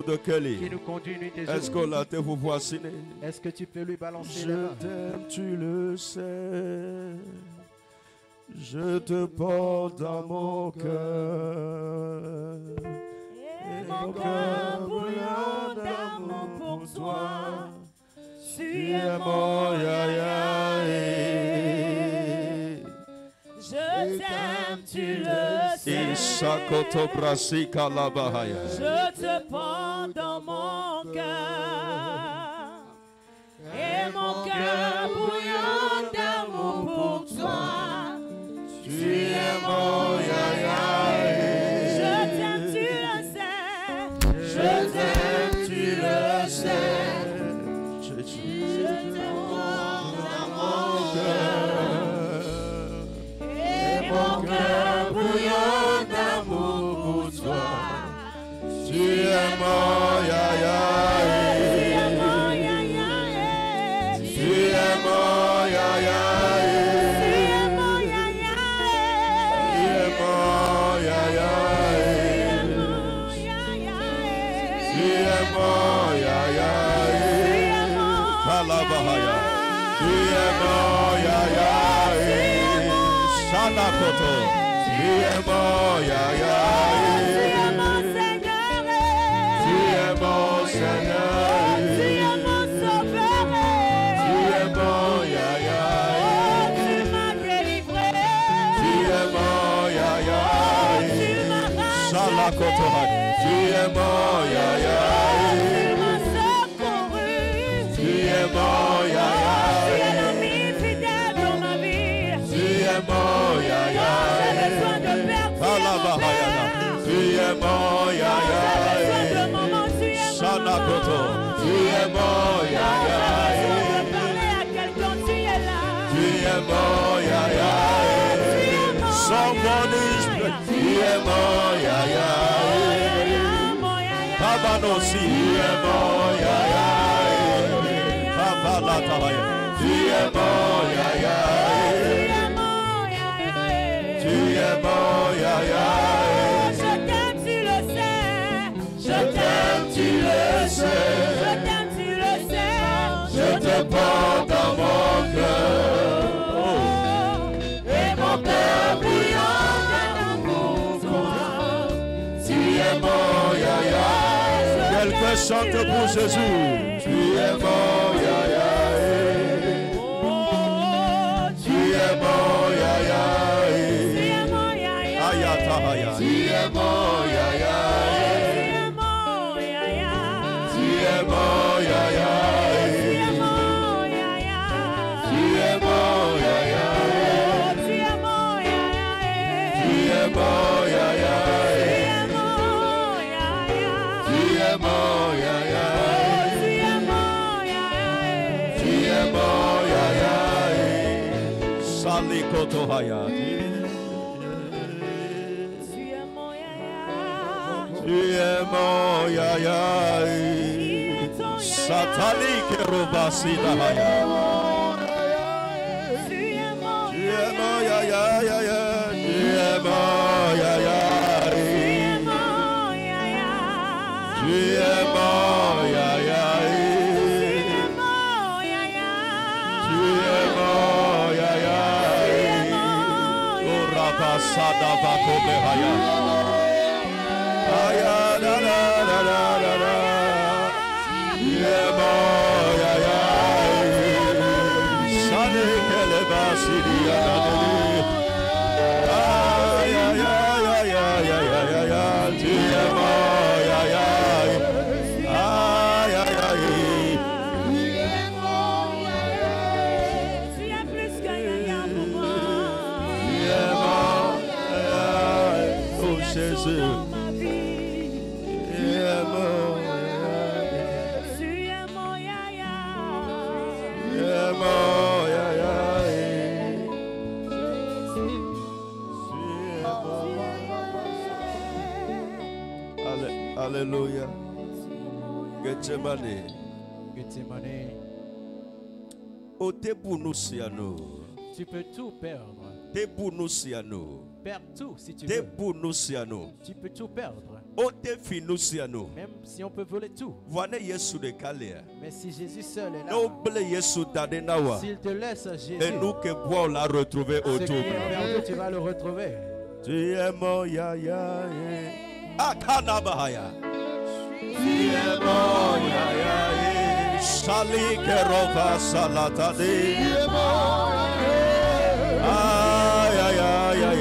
qui nous conduit nuit et jour. Est-ce que tu peux lui balancer Je la main? t'aime, tu le sais. Je te porte dans mon cœur. Et mon cœur brûlant d'amour pour toi. Tu es mon yaya. Je t'aime, tu le sais. Je te porte dans mon cœur. Et mon cœur brûlant d'amour pour toi. Tu es mon yaya. Je t'aime, tu le sais. Je t'aime, tu le sais. Je te porte dans mon cœur. Et mon cœur brûlant d'amour pour toi. Tu es mon yaya. Tu es mon yaya. Tu es mon yaya. Tu es mon yaya. Tu es mon yaya. Kalabahaya. Tu es mon yaya. Shanakoto. Tu es mon yaya. Tu es mon Seigneur. Tu es mon Seigneur. Tu es mon Sauveur. Tu es mon yaya. Tu m'as délivré. Tu es mon yaya. Tu m'as rassuré. Shanakoto. Tu es mon yaya. Tu m'as secouru. Tu es mon yaya. Tu es l'ami fidèle dans ma vie. Tu es mon yaya. J'ai besoin de père, tu es mon père. Tu es mon yaya. J'ai besoin de maman, tu es maman. Shanakoto. Tu es mon yaya. J'ai besoin de parler à quelqu'un, tu es là. Tu es mon yaya. Tu es mon Somebody yaya. tu es mon yaya. Mon yaya. Kabanosi, tu es mon yaya. Kabalataya, tu es mon yaya. Tu es mon yaya. Je t'aime, tu le sais. Je t'aime, tu le sais. Je t'aime, tu le sais. Je te porte dans mon cœur. Et mon cœur brûlant d'amour pour toi. Tu es mon yaya. Quelqu'un chante pour Jésus. Tu es mon yaya. Tu es mon yaya. Tu es mon yaya. Ayatahaya. Tu es mon yaya. Tu es mon yaya. Tu es mon yaya. Tu es mon yaya. Tu es mon yaya. Tu es mon yaya. Tu es mon yaya. Tu es mon yaya. Tu es mon yaya. Salikotohaya. Tu es mon yaya. Tu es mon yaya. Satani kerobasidahaya. Tu es mon Tu es mon yaya, yaya. Tu es mon yaya. Tu es mon yaya. Tu es mon yaya. Urabasada bakobehaya. Aya da da da da da da. Tu es mon yaya. Sane kelebasidia da da. Aya ya ya ya ya ya ya ya. Tu es mon yaya. Aya ya ya. Tu es plus qu'un yaya pour moi. Tu es mon yaya. Oh Jésus. Dans ma vie. Tu es mon yaya. Tu es mon yaya. Tu es mon yaya. Alléluia. Gethsemane. Gethsemane, Ote pour nous si à nous. tu peux tout perdre. Te pour nous si à nous. Perds tout si tu Te veux. pour nous si à nous. Tu peux tout perdre. Même si on peut voler tout. Mais si Jésus seul est là, s'il te laisse Jésus, et nous que bois la retrouver autour. Tu vas le retrouver. Tu es mon yaya. Akanabahaya. Tu es mon yaya. Sali kerova salatade. Tu es mon yaya. Ay ay ay ay.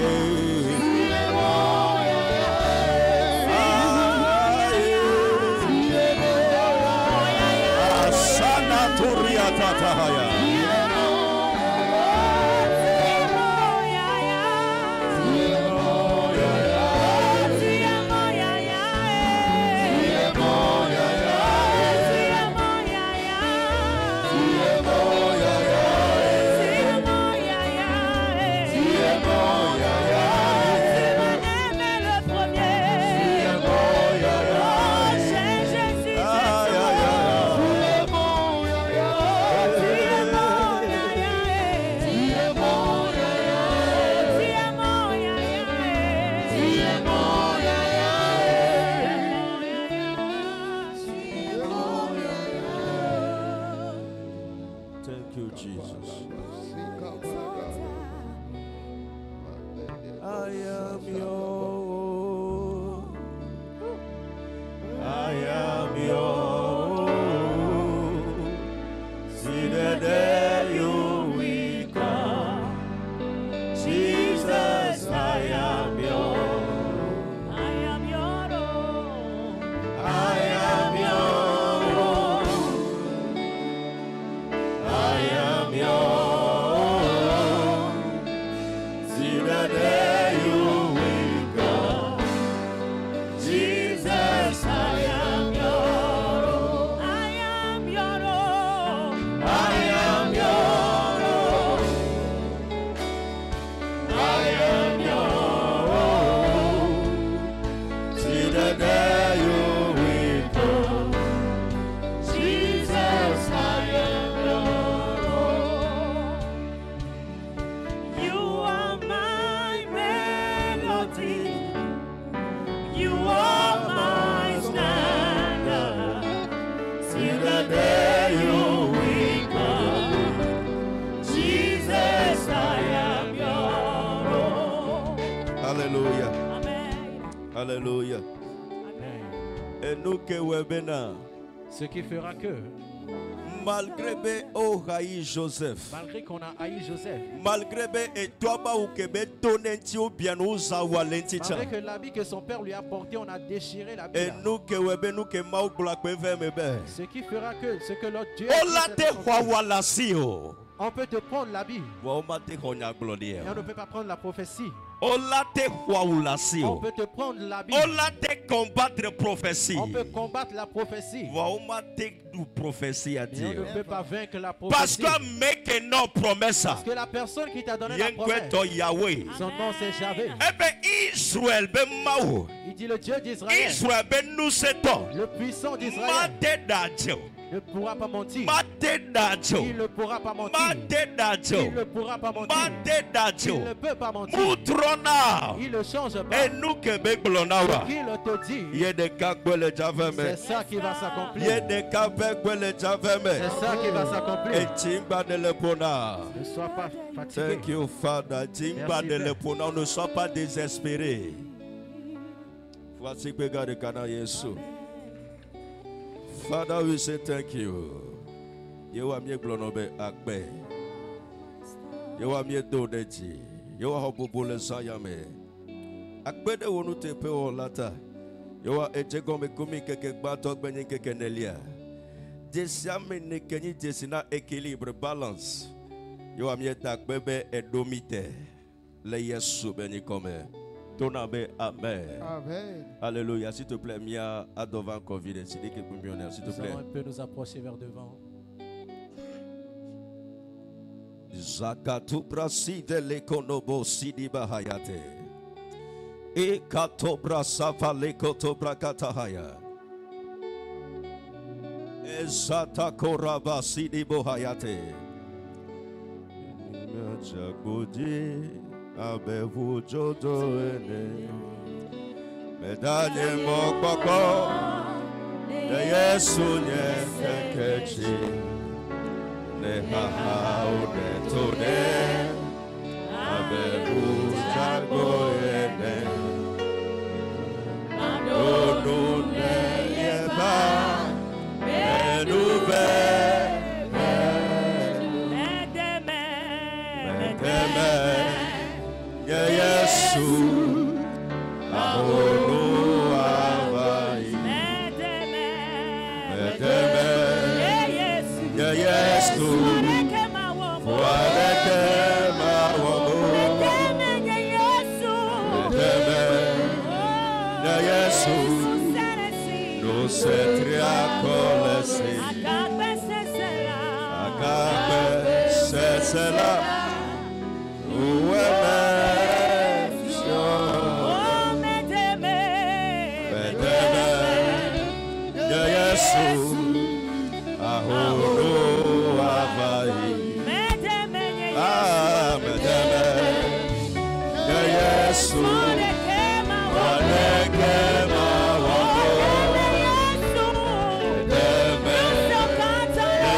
Alléluia. Et nous que webena. Ce qui fera que malgré Joseph. Malgré qu'on a haï Joseph. Malgré que l'habit que son père lui a porté, on a déchiré l'habit. Et nous que webenu que ce qui fera que ce que l'autre Dieu on peut te prendre l'habit. Et on ne peut pas prendre la prophétie. On peut te prendre l'habit. On combattre prophétie. On peut combattre la prophétie. Et on ne peut pas vaincre la prophétie. Parce que la personne qui t'a donné la promesse, son nom c'est Javé. Il dit le Dieu d'Israël. Le puissant d'Israël ne pourra pas mentir. Il ne pourra pas mentir. Il ne pourra pas mentir. Il ne peut pas mentir. Il ne change pas. Et nous que qu'il te dit, c'est ça qui va s'accomplir. C'est ça qui va s'accomplir. Ne sois pas fatigué. Thank you, Father. Ne sois pas désespéré. Voici que regarde Kana Yesu. Father, we say thank you. You are me glonobe akbe. You are me dodeji. You are hobubule sayame. Akbe de wonu tepe o lata. You are ejegome kumi keke batok benye keke nelia. Desiame ne kenyi desina équilibre balance. You are me takbebe edomite. Le Yesu benye come. Amen. Amen. Alléluia. S'il te plaît, Mia, à devant Covid. S'il te plaît. On peut nous approcher vers devant. Zakatu praside lekonobo sidi bahayate. E katobra safa lekotobra katahaya. Ezata koraba sidi bohayate. Nachakudi. Abevu jodo ene Medanye mokoko de Yesu nye kekechi ne haha une tone abehu jago ene onu ne yeba menuve medeme ye Yesu ahonu avai medeme ye Yesu waleke mawomo medeme ye Yesu no setria kolesi akabe sesela uweme ahoro avai medeme ye Yesu waleke mawomo medeme ye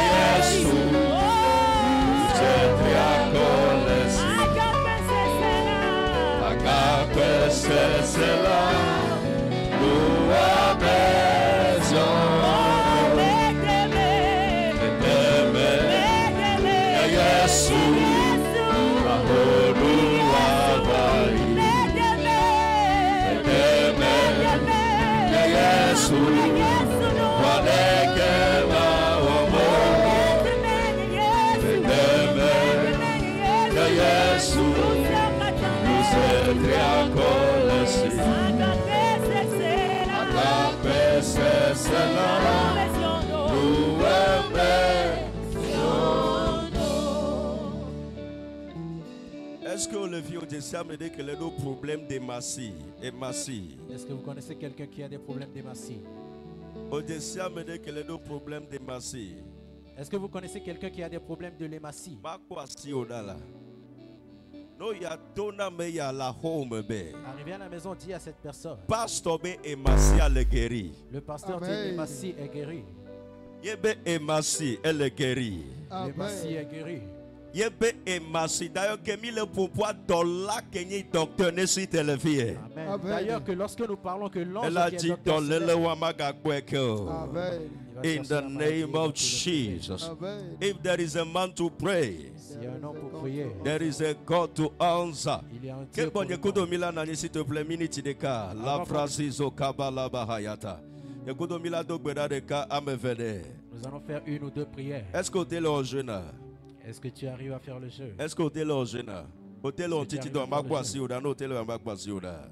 Yesu setria kolesi agape sesela uwame Est-ce que le vieux Odessia me dit que les deux problèmes de Massi et Massi? Est-ce que vous connaissez quelqu'un qui a des problèmes de Massi? Odessia me dit que les deux problèmes de Massi. Est-ce que vous connaissez quelqu'un qui a des problèmes de l'hématie? Arrivé à la maison, dis à cette personne. Pasteur et Massi a le guéri. Le pasteur dit l'hématie est guéri. L'hématie est guéri. L'hématie est guéri. Yebe et Massi d'ailleurs que mi le pouvoir dollar kenyi docteur ne suite le vie. Amen. D'ailleurs que lorsque nous parlons que l'ange elle a dit dans le wamaga kweko. In the name of Jesus. If there is a man to pray, there is a God to answer. Que bon yekudo mila nani s'il te plaît minute de cas. La phrase au kabala bahayata. Yekudo mila do gbeda de cas amevede. Nous allons faire une ou deux prières. Est-ce que tu es le jeune? Est-ce que tu arrives à faire le jeu? Est-ce que tu es le jeune? Hôtel on titi do makwasi oda no hôtel makwasi oda.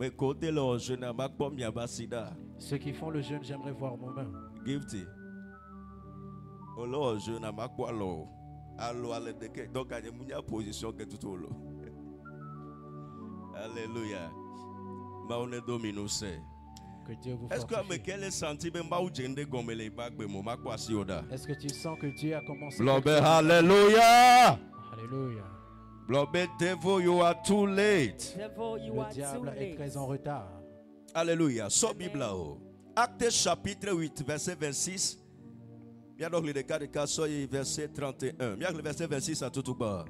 Mais côté le jeune makpom yabasida. Ceux qui font le jeûne, j'aimerais voir mon main. Gifty. O le jeune makwalo. Allo ale deke donc anye munya position que tout olo. Alléluia. Ma on est dominus. Que Dieu vous Est-ce que Est-ce que tu sens que Dieu a commencé? Alléluia. Alléluia. Devil, you are too late. Le diable est très en retard. Alléluia. So Bible. Acte chapitre 8, verset 26. Bien donc le cas de cas verset 31. Bien le verset 26 à tout bas.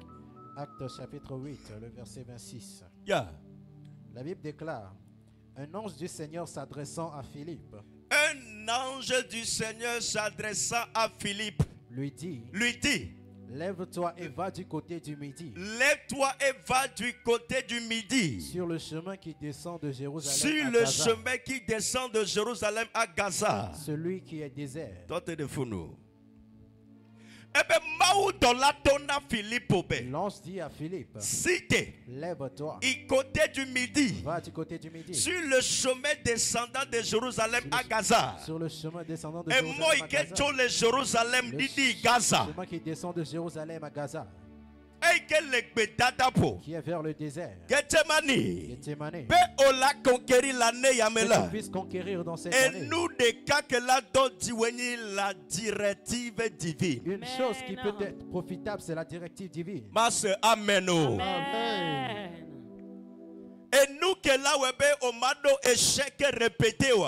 Acte chapitre 8, le verset 26. Yeah. La Bible déclare: un ange du Seigneur s'adressant à Philippe. Un ange du Seigneur s'adressant à Philippe. Lui dit. Lève-toi et va du côté du midi. Lève-toi et va du côté du midi. Sur le chemin qui descend de Jérusalem Sur à le Gaza. chemin qui descend de Jérusalem à Gaza. Celui qui est désert. Toi, t'es de fou, nous. L'ange dit à Philippe, lève-toi, côté du midi, va du côté du midi, sur le chemin descendant de Jérusalem à Gaza. Sur le chemin descendant de Et moi, Jérusalem à Gaza. Le chemin qui descend de Jérusalem à Gaza, qui est vers le désert. Gethsemane. Que tu puisses conquérir dans cette Et année. nous, des cas que la la directive divine. Une chose qui peut être profitable, c'est la directive divine. Amen. Amen. Et nous que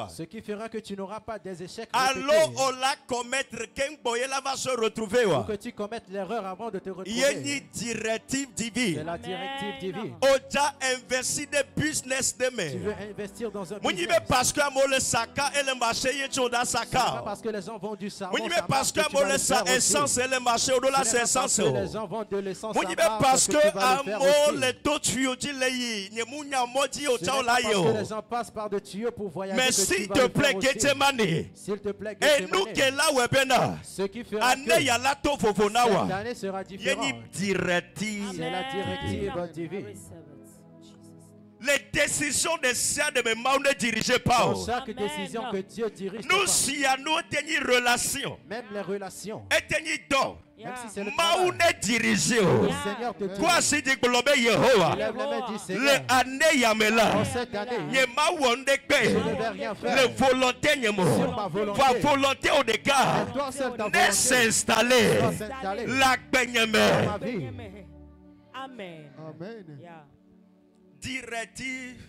Ce qui fera que tu n'auras pas des échecs alors répétés. on l'a commettre Ken Boyela va se retrouver. Pour que tu commettes l'erreur avant de te Il y a une retrouver. directive C'est divine. la directive divine. Oja investi de business de Tu me. veux investir dans un Monibe business. parce que amole saka et le marché y est Ce dans n'est pas saka. parce que les gens vendent du savon. Monibe ça parce marche que tu vas amole le sa faire aussi. essence et le marché au dollar Ce c'est n'est pas parce essence. que les gens vendent de l'essence. Monibe ça marche parce que tu vas le faire aussi. amole to tuyo di leyi nyemunya moji o Ce n'est chao pas la parce que yo. les gens passent par de tuyaux pour voyager. Mais que s'il tu vas te le plaît faire aussi. Getsemane. S'il te plaît, Et nous Getsemane. que là webena. Ce qui fera Ane que ya la to cette fofonawa. année sera Il y a différente. une directive. C'est la directive divine. Les décisions des siens de mes mains ne dirigent pas. Dans chaque décision que Dieu dirige, tes Nous pas. si à nous tenir relation. Même les relations, Et tenir don. même si c'est le Maou travail, ne dirigé. le Seigneur te dirige. Quoi si dit globé Yehowa. Lève les mains du Le Seigneur. année yamela. En cette année, Ye ma wonde je pe. ne vais rien Le faire. volonté nyemo. Sur ma volonté. Va volonté au dégât. Mais toi seul, ta Ne volonté s'installer. doit s'installer La dans benyeme. ma vie. Amen. Amen. Yeah. Directive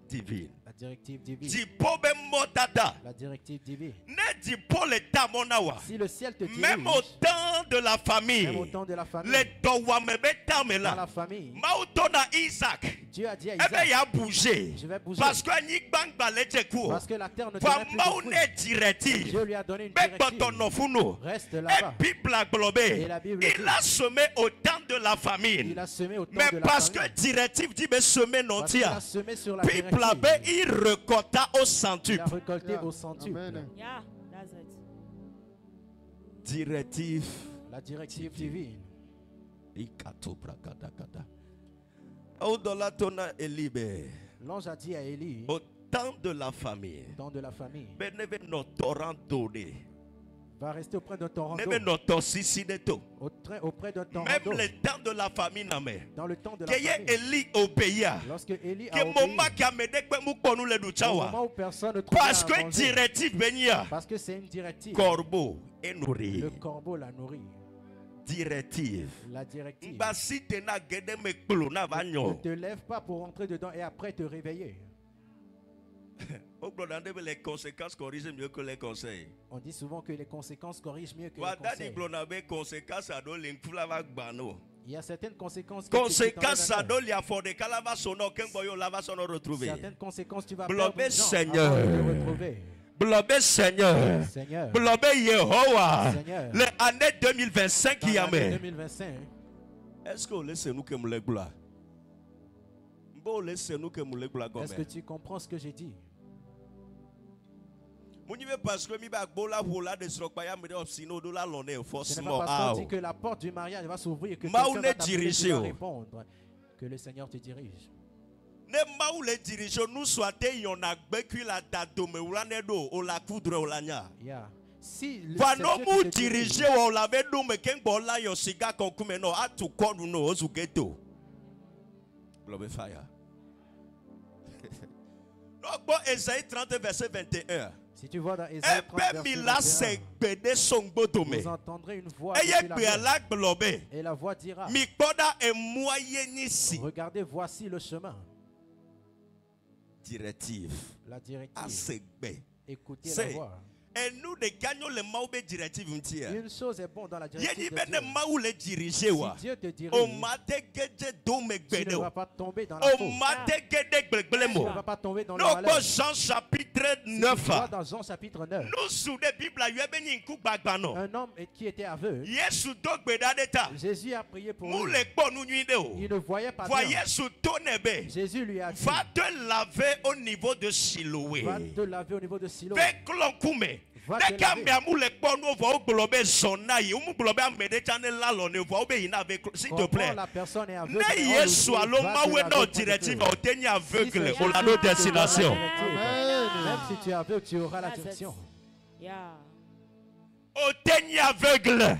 divine. La directive divine. Di pobe motata. La directive divine. Ne di po le tamonawa. Si le ciel te dirige, Même au temps de la famille. même au temps de la famille, Les dowamebe dans tamela. la famille, Mautona Isaac. Dieu a dit à Eh bien, il Isaac, a bougé. je vais bouger. Parce que Nigbang balete court. Parce que la terre ne Pour donnait plus de fruits. Maune directive. Dieu lui a donné une Mais directive. ton ofuno. Reste Et là-bas. Bible a globé. Et la Bible Il dit, a semé au temps de la famine. il a semé au temps Mais de la parce que famille. directive dit, mais semé non Parce qu'il a tia. semé sur la Bible a directive. il recorda au Il centuple. a récolté au centuple. Yeah, that's it. Directive. La directive divine. Ikato brakadakada. Odola tona elibe. L'ange a dit à Élie, Au temps de la famille. au temps de la famille, Beneve no torrent donné. va rester auprès d'un torrent d'eau. Même notre sissi de tout. Auprès d'un torrent Même d'eau. le temps de la famille n'amé. Dans le temps de la Que famille. Eli obéia. Lorsque Élie Que a obéi, moment qui a mené que nous connaissons le au douchawa. moment où personne ne trouvait Parce à que manger, directive venia. parce que c'est une directive. Corbeau et nourri. Le corbeau la nourrit. Directive. La directive. Basi tena gede me kplo na Ne vanyo. te lève pas pour rentrer dedans et après te réveiller. Les conséquences corrigent mieux que les conseils. On dit souvent que les conséquences corrigent mieux que les Wadani conseils. glonabe conséquences à do linkfula va gbano. Il y a certaines conséquences. que tu Conséquences à t'enlèves do lia for de kalava sono ken boyo lava sono retrouvé. certaines conséquences, tu vas Blobé perdre des gens Seigneur. avant de te retrouver. Blobé Seigneur. Seigneur, Blobé Yehowa. Seigneur. L'année 2025 dans qui y a l'année mis. 2025, Est-ce que laissez-nous que nous les gloire? Bon, laissez-nous que nous les gloire. est-ce que tu comprends ce que j'ai dit? Parce que mi ba gbola vola de srokpaya me de obsino do la lone Ce n'est pas forcément. parce qu'on dit que la porte du mariage va s'ouvrir que Maou quelqu'un ne va t'appeler, tu dirige, vas oh. répondre. Que le Seigneur te dirige. Ne maou les dirigeants nous souhaiter yon a gbekui la dato me wula ne do o la coudre o la nya. Yeah. Si le Va c'est no Dieu mu qui te dirige, dirige o la ve do me ken bola yo siga konkume no atu kodu no ozu ghetto. Globe fire. Donc bon Ésaïe 30 verset 21. si tu vois dans Ésaïe 30, verset Ebe mi la 21, se gbede songbo dome. vous entendrez une voix Eye depuis la gbe mer. la globe. Et la voix dira, Mi koda e moyen ici. regardez, voici le chemin. Directive. La directive. Asegbe. Écoutez la C'est voix. et nous de gagnons le maube directive mtia. Une chose est bonne dans la directive Yeni de bene Dieu. maou le diriger wa. Si Dieu te dirige, O mate gede do me tu ne gbede. vas pas tomber dans la O faute. mate gede gbegbele Tu mo. ne vas pas tomber dans le No malheur. ko Jean chapitre Si tu 9. vois dans Jean chapitre 9, Nous sous de Bible a yebe ni nku gbagba no. un homme qui était aveugle, Yesu do gbeda deta. Jésus a prié pour Mu lui. le gbo nu nyi de o. Il ne voyait pas Voyez bien. Yesu to nebe. Jésus lui a dit, Va te laver au niveau de Siloé. va te laver au niveau de Silo. Ve klonkume. Va te Deka laver. mi amule kpɔ nu vo gblɔbe zɔna yi umu gblɔbe amede tsane la lɔ ne vo awo be yina ve s'il te Comment plaît. la personne est aveugle, Ne on lui Yesu dit, alo va te mawe laver na près de directive Dieu. o te ni aveugle Si c'est o la Jésus no qui te donne la destination. directive, même si tu es aveugle, tu auras la That's it. direction. Yeah. O te ni aveugle.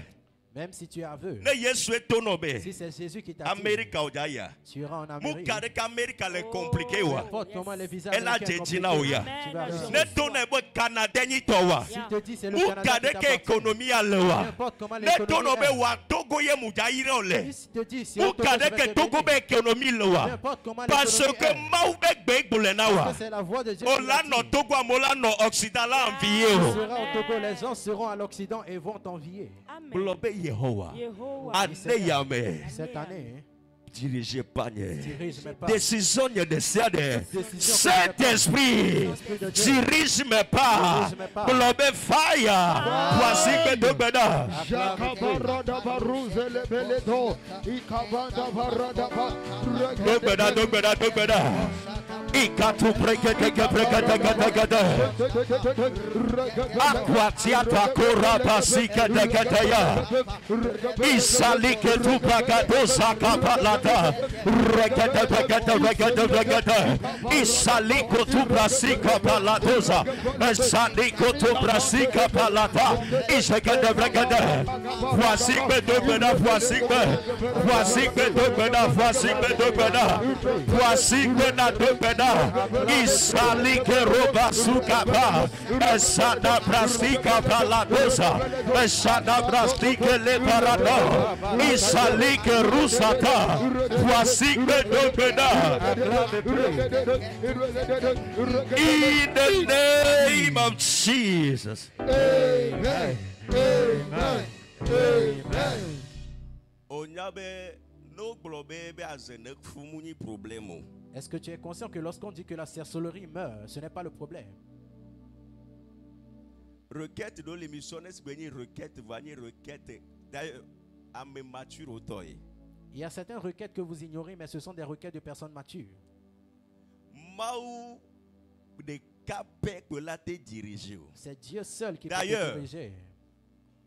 Même si tu es aveugle, Ne Yesu etonobe. si c'est Jésus qui t'a America ojaya. tu iras en Amérique. Mukade ka America le compliqué wa. N'importe comment les visas Elle a américains dit sont na oya. compliqués, tu vas réussir. Ne tone bo Canada ni towa. S'il te dit c'est le Canada Mukade qui ke t'appartient, économie alewa. n'importe comment Ne l'économie tonobe est. wa Togo ye mujaire ole. S'il te dit si au Togo, Mukade je vais ke te Togo be bénir. économie lewa. N'importe comment Parce l'économie que est. mau be gbe gbole na Parce wa. que c'est la voix de Dieu. O qui la l'a no dit. Togo amola no Occident la envié Tu o. seras au Togo, les gens seront à l'Occident et vont t'envier. Amen. Blobe Yehowa. Yehowa. Ane yame. Cette année, Dirigez pas. dirige mes pas. Décision de Siade. Décision Saint-Esprit, dirige mes pas. Dirige mes pas. Blobe fire. Voici que de beda. Dogbeda. Ikatu prekete. Aquatiata koraba sika dekataya. Isalike tu pagato sakapalata. Regete. Isaliko tu brasika palatosa. Isaliko tu brasika palata. Isekete regete. Voici que de beda. Voici que de beda. Voici que na de beda. Isalike roba sukapa. Esada brasika palatosa. Esada brasike le parado. Isalike rusata. Voici que de beda. In the name of Jesus. Amen. Amen. Amen. Onyabe no globe be azene fumuni problème. Est-ce que tu es conscient que lorsqu'on dit que la sorcellerie meurt, ce n'est pas le problème? Requête dans l'émission n'est pas requête vani requête. D'ailleurs, à me mature autant. Il y a certaines requêtes que vous ignorez, mais ce sont des requêtes de personnes matures. Maou de capé que la te dirigé. C'est Dieu seul qui peut D'ailleurs, te diriger.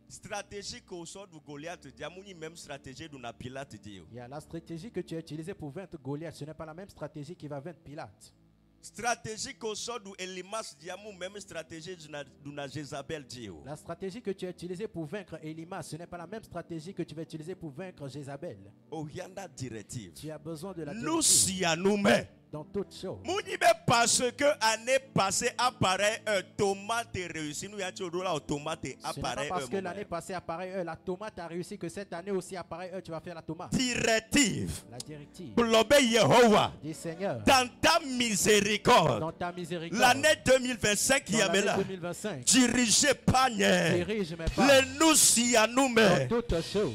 stratégie qu'au sort de Goliath, diamouni même stratégie de Pilate dit. Il y a la stratégie que tu as utilisée pour vaincre Goliath. Ce n'est pas la même stratégie qui va vaincre Pilate. Stratégie qu'au sort de Elimas diamou même stratégie de Jézabel dit. La stratégie que tu as utilisée pour vaincre Elimas, ce n'est pas la même stratégie que tu vas utiliser pour vaincre Jézabel. Orianda directive. Tu as besoin de la Nous directive si à nous-mêmes. dans toutes choses. Mounibe parce que année passée apparaît un tomate réussi. Nous y a un tomate Ce n'est pas apparaît parce que un l'année passée apparaît la tomate a réussi que cette année aussi apparaît tu vas faire la tomate. directive. La directive Blobe Yehowa. du Seigneur Dans ta miséricorde. dans ta miséricorde. L'année 2025 qui Dans est l'année là. 2025, Dirigez pas dirige mes pas les nous si à nous dans mais toutes choses.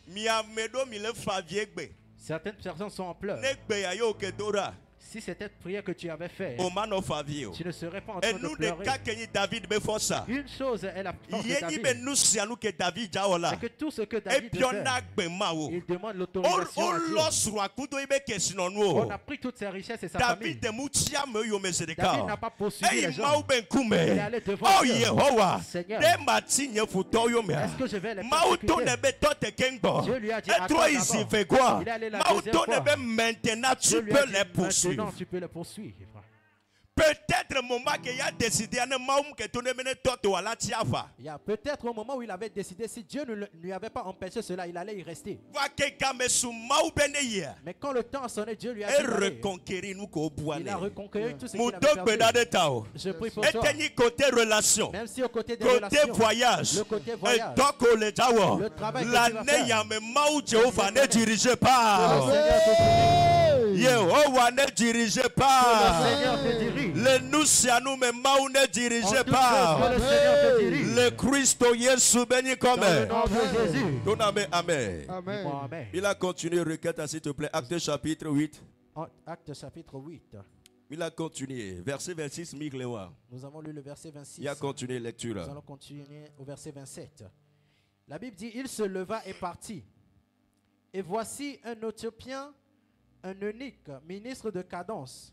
miamedo mi le faviegbe. Certaines personnes sont en pleurs. Negbe ya yo kedora. Si c'était cette prière que tu avais faite, O mano favio. tu ne serais pas en Et train de nous de pleurer. cas que David be for ça. Une chose est la force de Yeni be David. nous si à nous que David jaola. C'est que tout ce que Et David puis on veut a faire, gbemao. il demande On l'autorisation à Dieu. lost rakudo ibe kesino On nous. a pris toutes ses richesses et sa famille. David de mutia me yo David mesedeka. n'a pas poursuivi Hey les gens. mau ben Il est kume. allé devant Oh Dieu. Yehowa. Seigneur, De matinye futo yo me. est-ce que je vais les Mau to persécuter? ne be tote kengo. Dieu lui a dit, Et toi attends ici d'abord. fait quoi? Il est allé la Mau deuxième to fois. ne be maintenant Dieu tu lui a peux dit, les poursuivre. maintenant tu peux les poursuivre. Peut-être moment qu'il a décidé à ne maum que tu ne mènes toto à la tiafa. Il y a peut-être au moment où il avait décidé, si Dieu ne lui avait pas empêché cela, il allait y rester. Va que kame sou mau beneye. Mais quand le temps sonnait, Dieu lui a Et dit d'aller. reconquérir nous ko buane. Il a reconquéré tout ce qu'il Mon avait dog beda perdu. de tao. Je prie pour Et toi. teni côté relation. Même si au côté des Côté relations, voyage. le côté Et voyage, doko le jawo. le travail que tu vas L'année faire. ya me mau Jéhovah ne dirige le pas. Seigneur te dirige. Yehovah ne dirige Le pas. Seigneur te dirige. Le nous si à nous mais mau ne En dirige toutes choses, que pas. le Seigneur te dirige. Le Christ Jésus béni comme. Dans le nom de Jésus. Ton amen, amen. Amen. Dis-moi Amen. Il a continué, requête, s'il te plaît. Acte chapitre 8. En Acte chapitre 8, Il a continué. Verset 26, Miglewa. nous avons lu le verset 26. Il a continué Nous lecture. allons continuer au verset 27. La Bible dit, il se leva et partit. Et voici un Éthiopien, un eunuque, ministre de Cadence,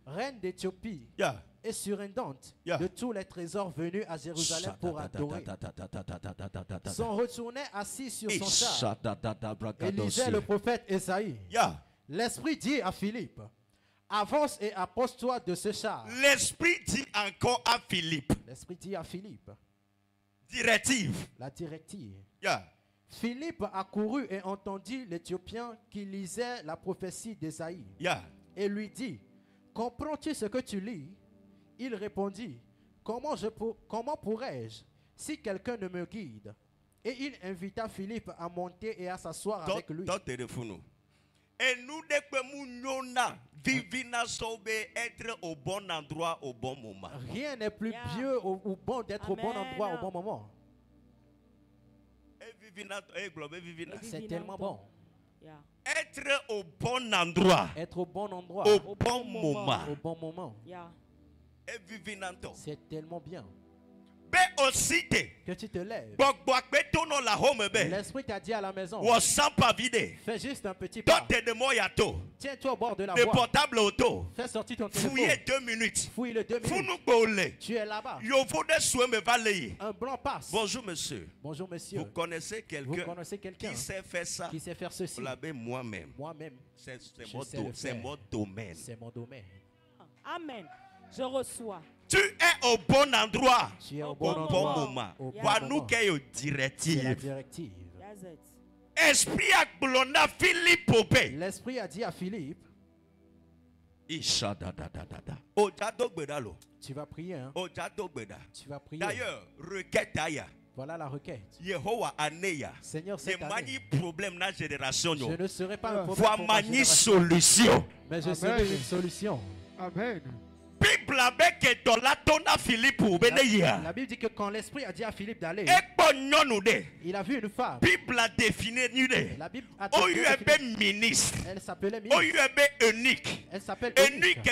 reine d'Éthiopie Yeah. et surintendante Yeah. de tous les trésors venus à Jérusalem pour adorer, sont retournés assis sur son char et lisaient le prophète Ésaïe. Yeah. L'Esprit dit à Philippe, avance et approche-toi de ce char. L'Esprit dit encore à Philippe. L'Esprit dit à Philippe, Directive. la directive. Yeah. Philippe accourut et entendit l'Éthiopien qui lisait la prophétie d'Ésaïe. Yeah. Et lui dit, comprends-tu ce que tu lis? Il répondit, comment pourrais-je si quelqu'un ne me guide? Et il invita Philippe à monter et à s'asseoir avec lui. Et nous, être au bon endroit au bon moment. Rien n'est plus vieux ou bon d'être au bon endroit au bon moment. C'est tellement bon. Être au bon endroit. Être au bon endroit. Au bon moment. Au bon moment. C'est tellement bien. Que tu te lèves. L'esprit t'a dit à la maison. Fais juste un petit pas. Tiens-toi au bord de la voie. Fais sortir ton téléphone. Fouille-le 2 minutes. Tu es là-bas. Un blanc passe. Bonjour monsieur. Bonjour monsieur. Vous connaissez quelqu'un qui sait faire ça? Qui sait faire ceci? Moi-même. Moi-même. C'est mon domaine. C'est mon domaine. Amen. Je reçois. Tu es au bon endroit. Tu es au bon moment. Nous qui sommes directive. La directive. Esprit a glona Philippe. L'esprit a dit à Philippe. Tu vas prier. Hein? Tu vas prier. D'ailleurs, requête aïe. Voilà la requête. Seigneur, cette année, problème dans la génération. Je ne serai pas un problème pour ma génération. Solution. Mais je serai une solution. Amen. La Bible dit que quand l'esprit a dit à Philippe d'aller, il a vu une femme. La Bible a dit ministre. Elle s'appelait ministre. Elle s'appelle Eunuque.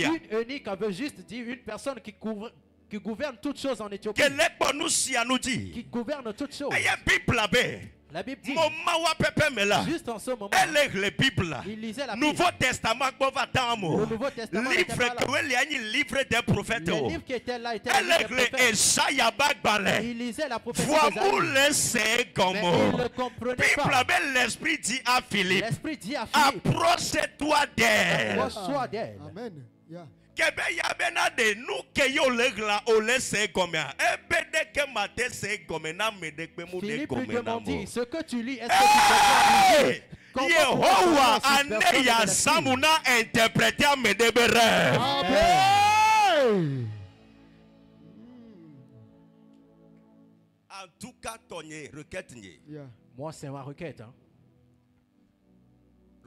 Une eunuque avait juste dit une personne qui gouverne toutes choses en Éthiopie. Qui gouverne toutes choses. La Bible dit, juste en ce moment, il lisait la Bible. Nouveau Testament, le Nouveau Testament livre des prophètes. Le livre qui était là était le prophète. Il lisait la prophétie d'Ésaïe. Mais il ne comprenait pas. L'esprit dit à Philippe, approche-toi d'elle. Approche-toi d'elle. Amen. Yeah. Philippe lui demandit, ce que tu lis, est-ce que tu comprends? Yehovah aneya samuna interprété à mes rêves. Amen. En tout cas, ton requête. Moi, c'est ma requête. Hein?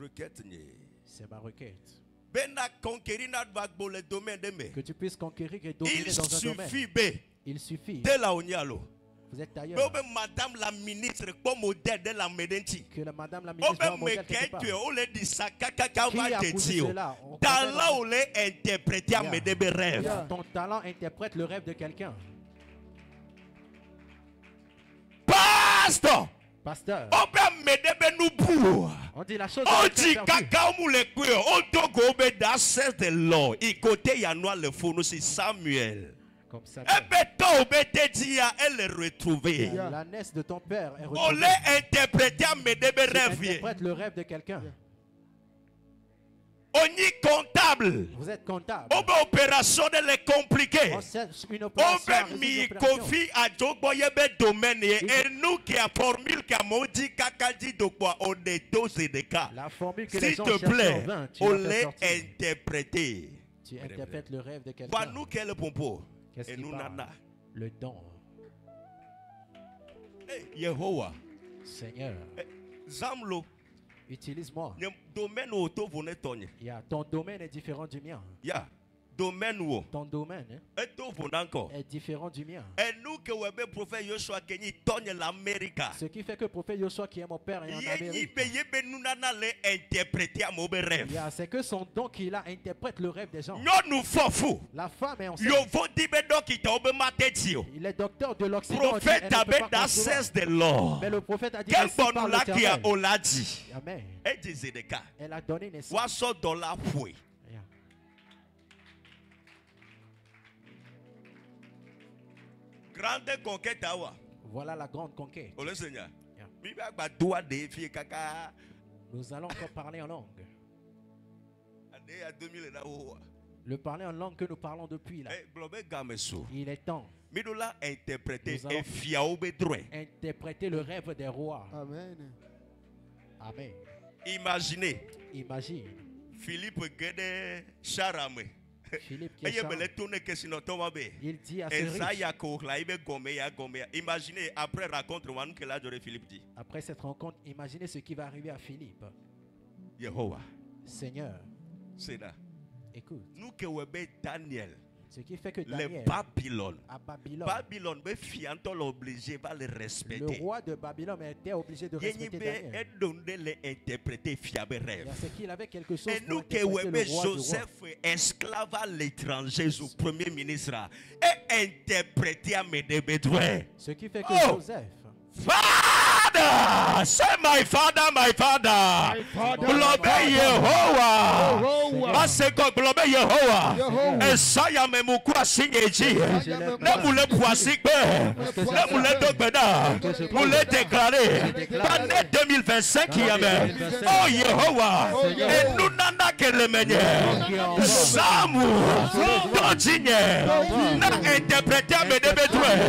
Requête. C'est ma requête. Que tu puisses conquérir et dominer dans un domaine. Il suffit. Vous êtes ailleurs. Madame la ministre, comme modèle de la médecine. Que la madame la ministre soit modèle quelque part. Ton talent interprète le rêve de quelqu'un. Pasteur. Pasteur. On dit la chose. On dit caca Samuel. Comme ça. Elle est retrouvée. La naisse de ton père est retrouvée. On l'a interprété à mes rêves. Interprète le rêve de quelqu'un. On est comptable. Vous êtes comptable. On va opération de les compliquer. On va mi confier à Joboyebe domaine et nous qui a formule qui a maudit kakadi de quoi on est tous et des cas. La formule que s'il te plaît, on l'a interprété. Tu interprètes le rêve de quelqu'un. Pas nous qui est le pompo. Et nous nana. Le don. Yehovah. Seigneur. Zamlo. Utilise-moi. Yeah, ton domaine est différent du mien. Yeah. Domaine où? Ton domaine est différent du mien. Et nous que le prophète Joshua qui tourne l'Amérique. Ce qui fait que le prophète Joshua qui est mon père est en Amérique. C'est que son don qu'il a interprète le rêve des gens. La femme est enceinte. Il est docteur de l'Occident. Le prophète avait d'accès de l'or. Mais le prophète a dit Amen. Elle a donné naissance. Grande conquête. Voilà la grande conquête. Oh le Seigneur. Nous allons encore parler en langue. Le parler en langue que nous parlons depuis là. Il est temps. Nous allons interpréter le rêve des rois. Amen. Amen. Imaginez. Imagine. Philippe Guédé Charame. Philippe qui est charmant. Il dit à ce riche. Imaginez, après rencontre, que là Philippe dit. Après cette rencontre, imaginez ce qui va arriver à Philippe. Yehovah. Seigneur, C'est là. écoute. Nous que Daniel. Ce qui fait que Les Daniel, Babylone. à Babylone, obligé va le respecter. le roi de Babylone était obligé de respecter Daniel. C'est qu'il avait quelque chose Et pour nous que interpréter le roi du roi. Joseph, esclave à l'étranger, sous premier ministre, et interprété à mes bédouins. Ce qui fait que Oh! Joseph, Father, say my father, my father. Globe Yehovah. Maseko globe Yehovah. Esaya memukwa singeji. Ne moule poisikbe. Ne moule dogbeda. Moule déclarer. L'année 2025 qui y avait. Oh Yehovah. Et nous n'en que le meilleur. Samu. Dodinye. Na interprété à mes bédouins.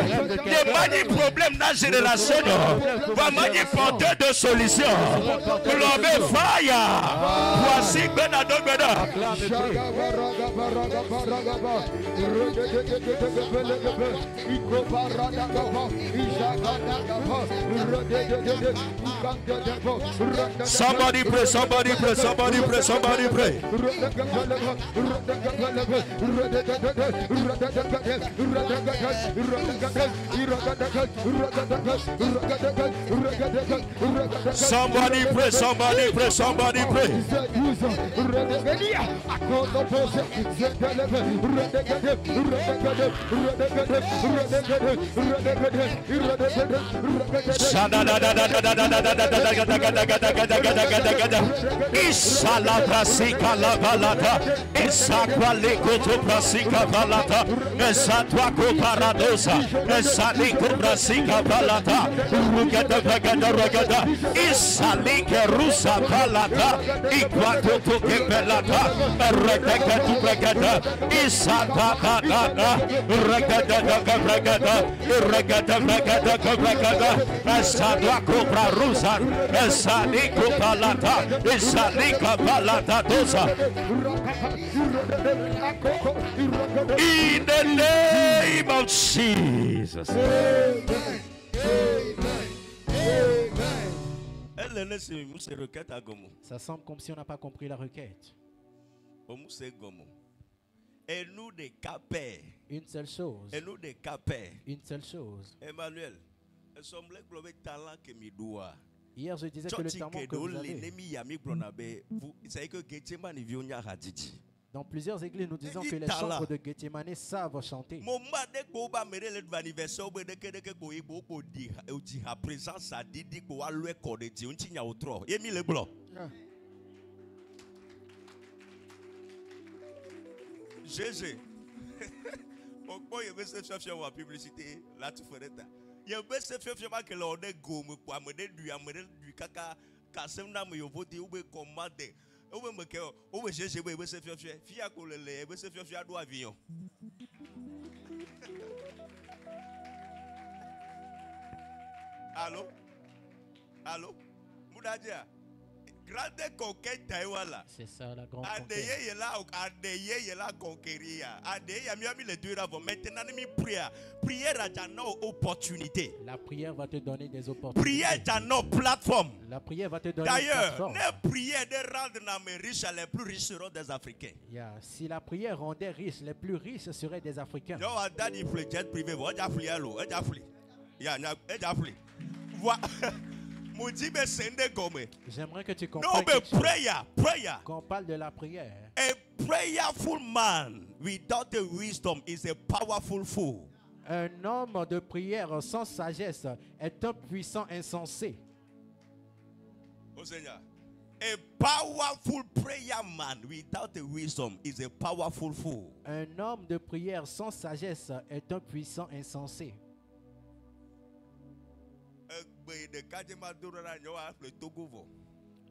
Des mani problèmes dans la génération. Vraiment, il porteur de solutions. Globe fire. Voici Benado Beda. Somebody pray, somebody pray, somebody pray, somebody pray. Somebody pray, somebody pray, somebody pray. Isala brasika la balata, isakwa lekoto brasika balata, esatwa ko paradosa, esaliko brasika balata, rugada rugada rugada, isalike rusa balata, ikwato to kebelata, rugada rugada, isata balata, rugada rugada, rugada rugada rugada, esatwa ko prarusa, esaliko balata, esalika balata dosa. In the name of Jesus. ça semble comme si on n'a pas compris la requête. Et nous des capés. Une seule chose. Et nous des capés. Une seule chose. Emmanuel, talent que mi doit. Hier, je disais que le talent que vous avez. Dans plusieurs églises, nous disons que les chambres de Gethsemane savent chanter. GG. Pourquoi il y a une publicité là tu ferais ça. Il y a une que l'on est gomme pour amener du caca cassem na me voter ou commander. Ou me que ou GG we se fait fia ko le se fait do avion. Allô? Allô? Moudadia. Grande conquête Taïwala. C'est ça la grande conquête. Adeye la conquérir. Adeye a mis les deux avant. Maintenant, mi prière. Prière a une opportunité. La prière va te donner des opportunités. Prière a une plateforme. La prière va te donner d'ailleurs, les prières de rendre les riches, les plus riches seront des Africains. Si la prière rendait riches, les plus riches seraient des Africains. Non, on a dit jet privé. On a fait l'eau. On a fait. On a fait. Voilà. J'aimerais que tu comprennes. No, but prayer. Quand on parle de la prière. A prayerful man without the wisdom is a powerful fool. Un homme de prière sans sagesse est un puissant insensé. Oh Seigneur. A powerful prayer man without the wisdom is a powerful fool. Un homme de prière sans sagesse est un puissant insensé.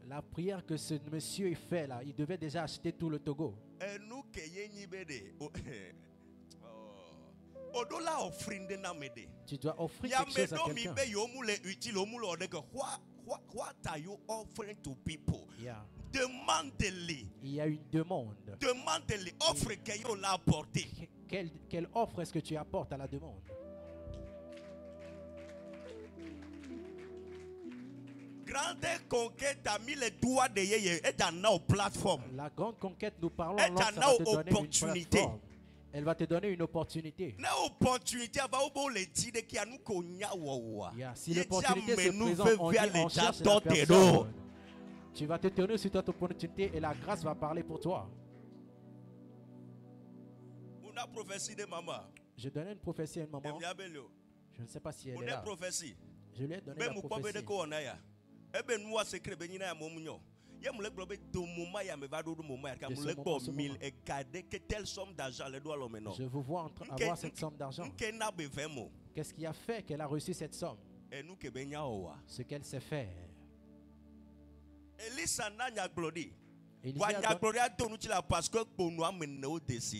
La prière que ce monsieur fait là, il devait déjà acheter tout le Togo. Tu dois offrir quelque chose à quelqu'un. What are you offering to people? Yeah. Demande-les. Il y a une demande. Demande-les. Offre qu'elle l'a apporté. Quelle offre est-ce que tu apportes à la demande? Grande conquête a mis les doigts de Yeye et dans nos plateformes. La grande conquête, nous parlons en langue, ça va te donner une plateforme. Elle va te donner une opportunité. Une opportunité va vous le dire qu'il y a nous cogna. Si l'opportunité se présente, on cherche la personne. Tu vas te tourner sur cette opportunité et la grâce va parler pour toi. On a prophétie de maman. Je donnais une prophétie à une maman. Je ne sais pas si elle est là. Je lui ai donné la prophétie. Je vous vois en train d'avoir cette somme d'argent. Qu'est-ce qui a fait qu'elle a reçu cette somme? Ce qu'elle sait faire.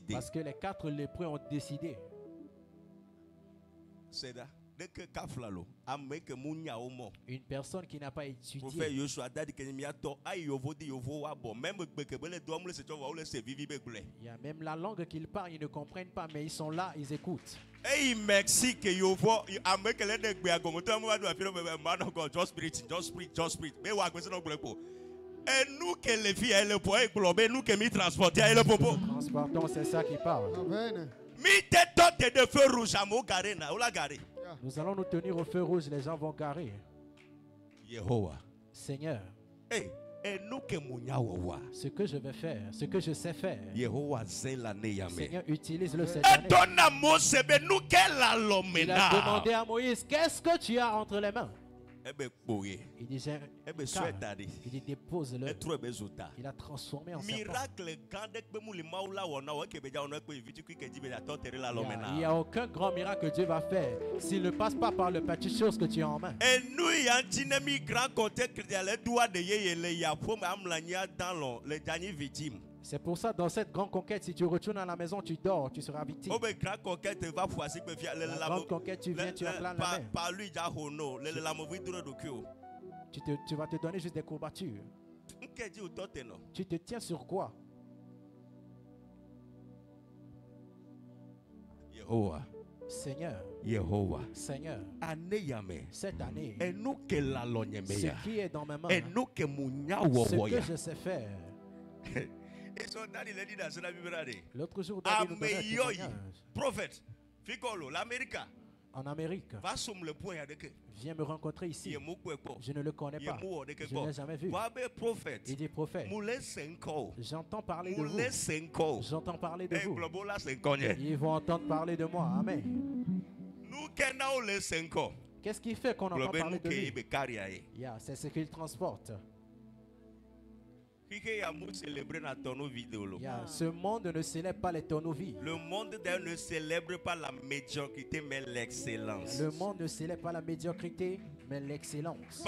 Parce que les 4 lépreux ont décidé. Une personne qui n'a pas étudié. Il y a même la langue qu'ils parlent, ils ne comprennent pas, mais ils sont là, ils écoutent. Hey, Mexique, you for American let me go to man of God, just preach. Mais wa kwese no gbepo. Et nous que les filles elles pour englober nous que mi transporter elles popo. Transportons, c'est ça qui parle. Amen. Mi te tote de feu rouge à mo garé na, ou la garé. Nous allons nous tenir au feu rouge, les gens vont garer. Yehowa. Seigneur. Hey. Ce que je vais faire, ce que je sais faire. Seigneur, utilise-le cette année. Il a demandé à Moïse, qu'est-ce que tu as entre les mains? Il dit, il dépose-le. Il a transformé en serpent. Il n'y a aucun grand miracle que Dieu va faire s'il ne passe pas par le petit chose que tu as en main. C'est pour ça, dans cette grande conquête, si tu retournes à la maison, tu dors, tu seras victime. La grande conquête, tu viens, tu acclames la main. Tu vas te donner juste des courbatures. Tu te tiens sur quoi? Seigneur, Seigneur, cette année, ce qui est dans mes mains, ce que je sais faire. L'autre jour, David nous donnait un témoignage. Prophète, l'Amérique. En Amérique, viens me rencontrer ici. Je ne le connais pas. Je ne l'ai jamais vu. Il dit, prophète, j'entends parler de vous. J'entends parler de vous. Ils vont entendre parler de moi. Amen. Qu'est-ce qui fait qu'on entend parler de lui? C'est ce qu'il transporte. Ce monde ne célèbre pas les tournevis. Le monde ne célèbre pas la médiocrité mais l'excellence. Le monde ne célèbre pas la médiocrité mais l'excellence.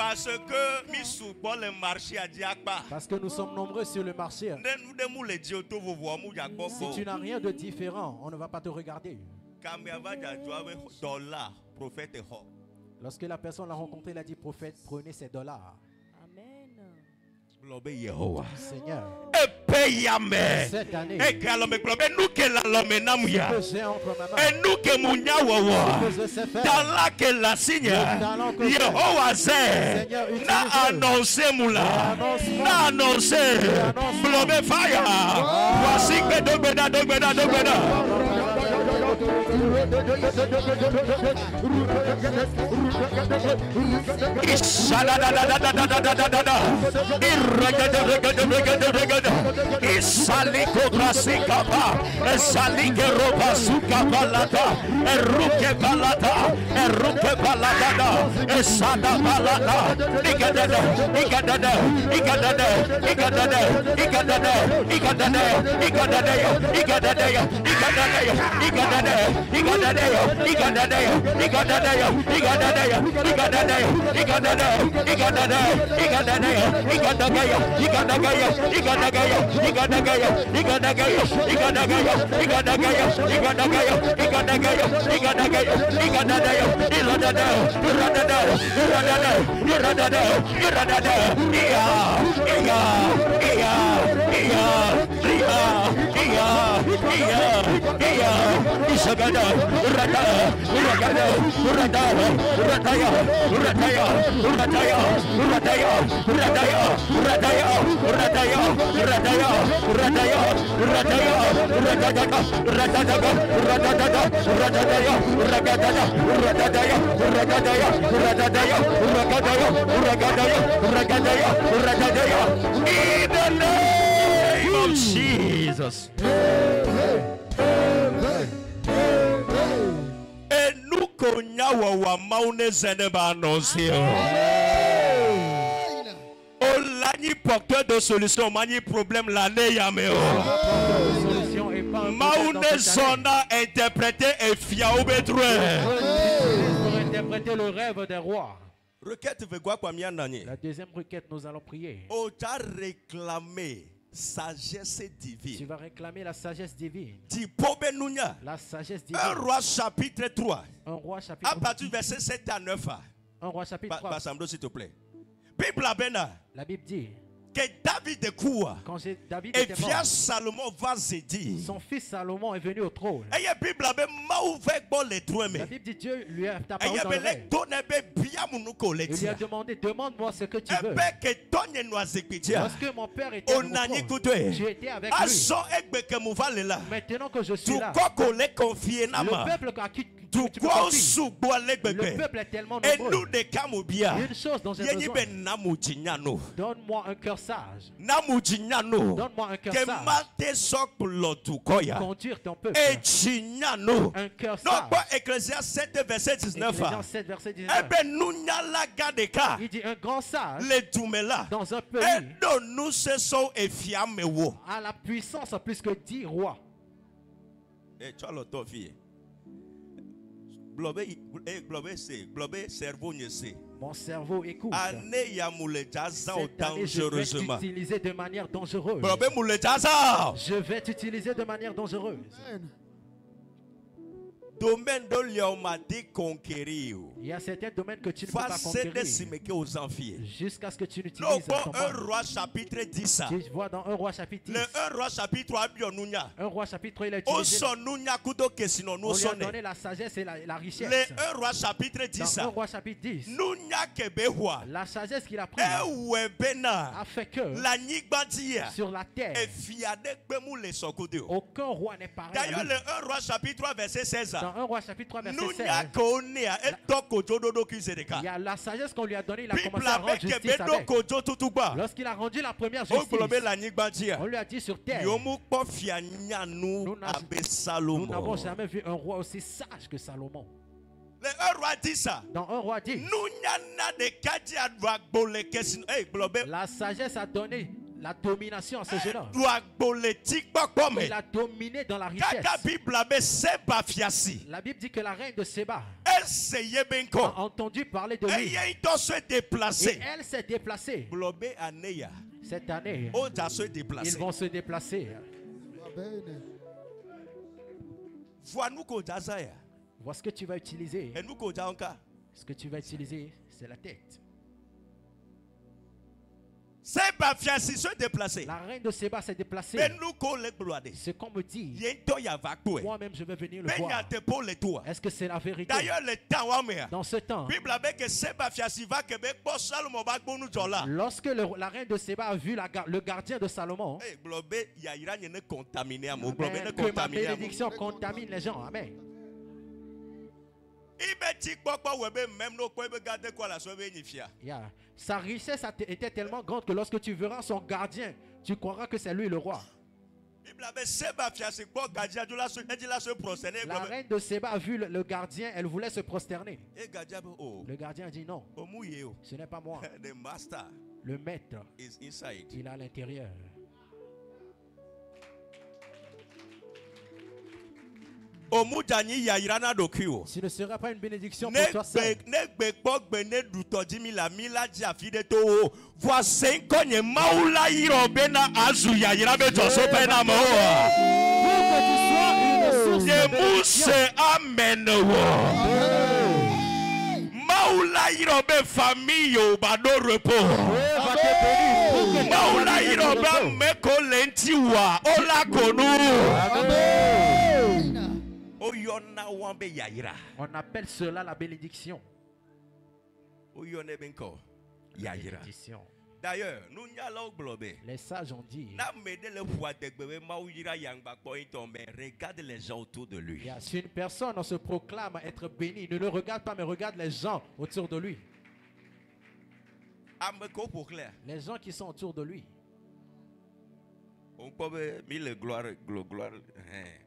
Parce que nous sommes nombreux sur le marché. Si tu n'as rien de différent, on ne va pas te regarder. Lorsque la personne l'a rencontré, il a dit, prophète, prenez ces dollars. Seigneur, cette année, ce que j'ai entre mes mains, ce que je sais faire, Seigneur, Isaliko Brasikapa, Salike Roba Sukabalata, Eruke Balata, Eruke Balata, Esada Balata, Igadada, Igadada, Igadada, Igadada, Igadada, Igadada, Igadada, Igadada, In the name of Jesus. Et nous connaissons wa maune zeneba annoncer. Oh l'année porteur de solution, mani problème l'année yameo. Maune zona interprété et fiao betroué. Pour interpréter le rêve des rois. Requête veut quoi quoi mian nani? La deuxième requête, nous allons prier. Oh, tu as réclamé sagesse divine. Tu vas réclamer la sagesse divine. La sagesse divine. 1 Roi chapitre 3. 1 Roi chapitre 3. À partir du verset 7 à 9. 1 Roi chapitre 3. Passamdo s'il te plaît. La Bible dit que David de cour. Quand David et était mort, Salomon va se dire. Son fils Salomon est venu au trône. Et la Bible dit Dieu lui a apparu dans le rêve. Il lui a demandé, demande-moi ce que tu veux. Lorsque mon père était au trône, j'ai été avec lui. Maintenant que je suis là, le peuple à qui tu me confies, le peuple est tellement nombreux. Une chose dont j'ai besoin, donne-moi un cœur sage. Donne-moi un cœur sage. Conduire ton peuple. Un cœur sage. Ecclésiaste 7 verset 19. Ecclésiaste 7 verset 19. Il dit un grand sage dans un pays a la puissance plus que 10 rois. Tu as l'autre fille. Mon cerveau écoute. Cette année, je vais t'utiliser de manière dangereuse. Je vais t'utiliser de manière dangereuse. Domaine de l'hommade conquérir. Il y a certains domaines que tu ne peux pas conquérir jusqu'à ce que tu n'utilises ton 1 Roi chapitre 10. Tu vois dans 1 Roi chapitre 10. Le 1 Roi chapitre 3 1 Roi chapitre 3 il a utilisé. On lui a donné la sagesse et la richesse. Le 1 Roi chapitre 10. Dans 1 Roi chapitre 10. La sagesse qu'il a prise a fait que sur la terre aucun roi n'est pareil. D'ailleurs le 1 Roi chapitre 3 verset 16. Dans 1 Roi chapitre 3 verset 16. Il y a la sagesse qu'on lui a donnée, il a commencé à rendre justice avec. Lorsqu'il a rendu la première justice, on lui a dit sur terre, nous n'avons jamais vu un roi aussi sage que Salomon. Le 1 Roi 10. Dans 1 Roi 10. La sagesse a donné la domination à ce jeune homme. Il a dominé dans la richesse. La Bible dit que la reine de Séba a entendu parler de lui. Et elle s'est déplacée. Cette année, ils vont se déplacer. Vois ce que tu vas utiliser. Ce que tu vas utiliser, c'est la tête. La reine de Séba s'est déplacée. Ce qu'on me dit, moi-même je vais venir le voir. Est-ce que c'est la vérité? Dans ce temps, lorsque la reine de Séba a vu le gardien de Salomon, que ma bénédiction contamine les gens. Amen. Yeah. Sa richesse était tellement grande que lorsque tu verras son gardien, tu croiras que c'est lui le roi. La reine de Séba a vu le gardien, elle voulait se prosterner. Le gardien a dit non, ce n'est pas moi. Le maître, il est à l'intérieur. Ce ne sera pas une bénédiction pour toi seul. Pour que tu sois une source de bénédiction. Amen. Maoula irobe famille yo bado repos. Maoula irobe meko lentiwa ola konu. Oyona wambe yaira. On appelle cela la bénédiction. Oyone benko yaira. Bénédiction. D'ailleurs, nous n'allons glober. Les sages ont dit. Regarde les gens autour de lui. Si une personne se proclame être bénie, ne le regarde pas, mais regarde les gens autour de lui. Les gens qui sont autour de lui. On peut mille gloire.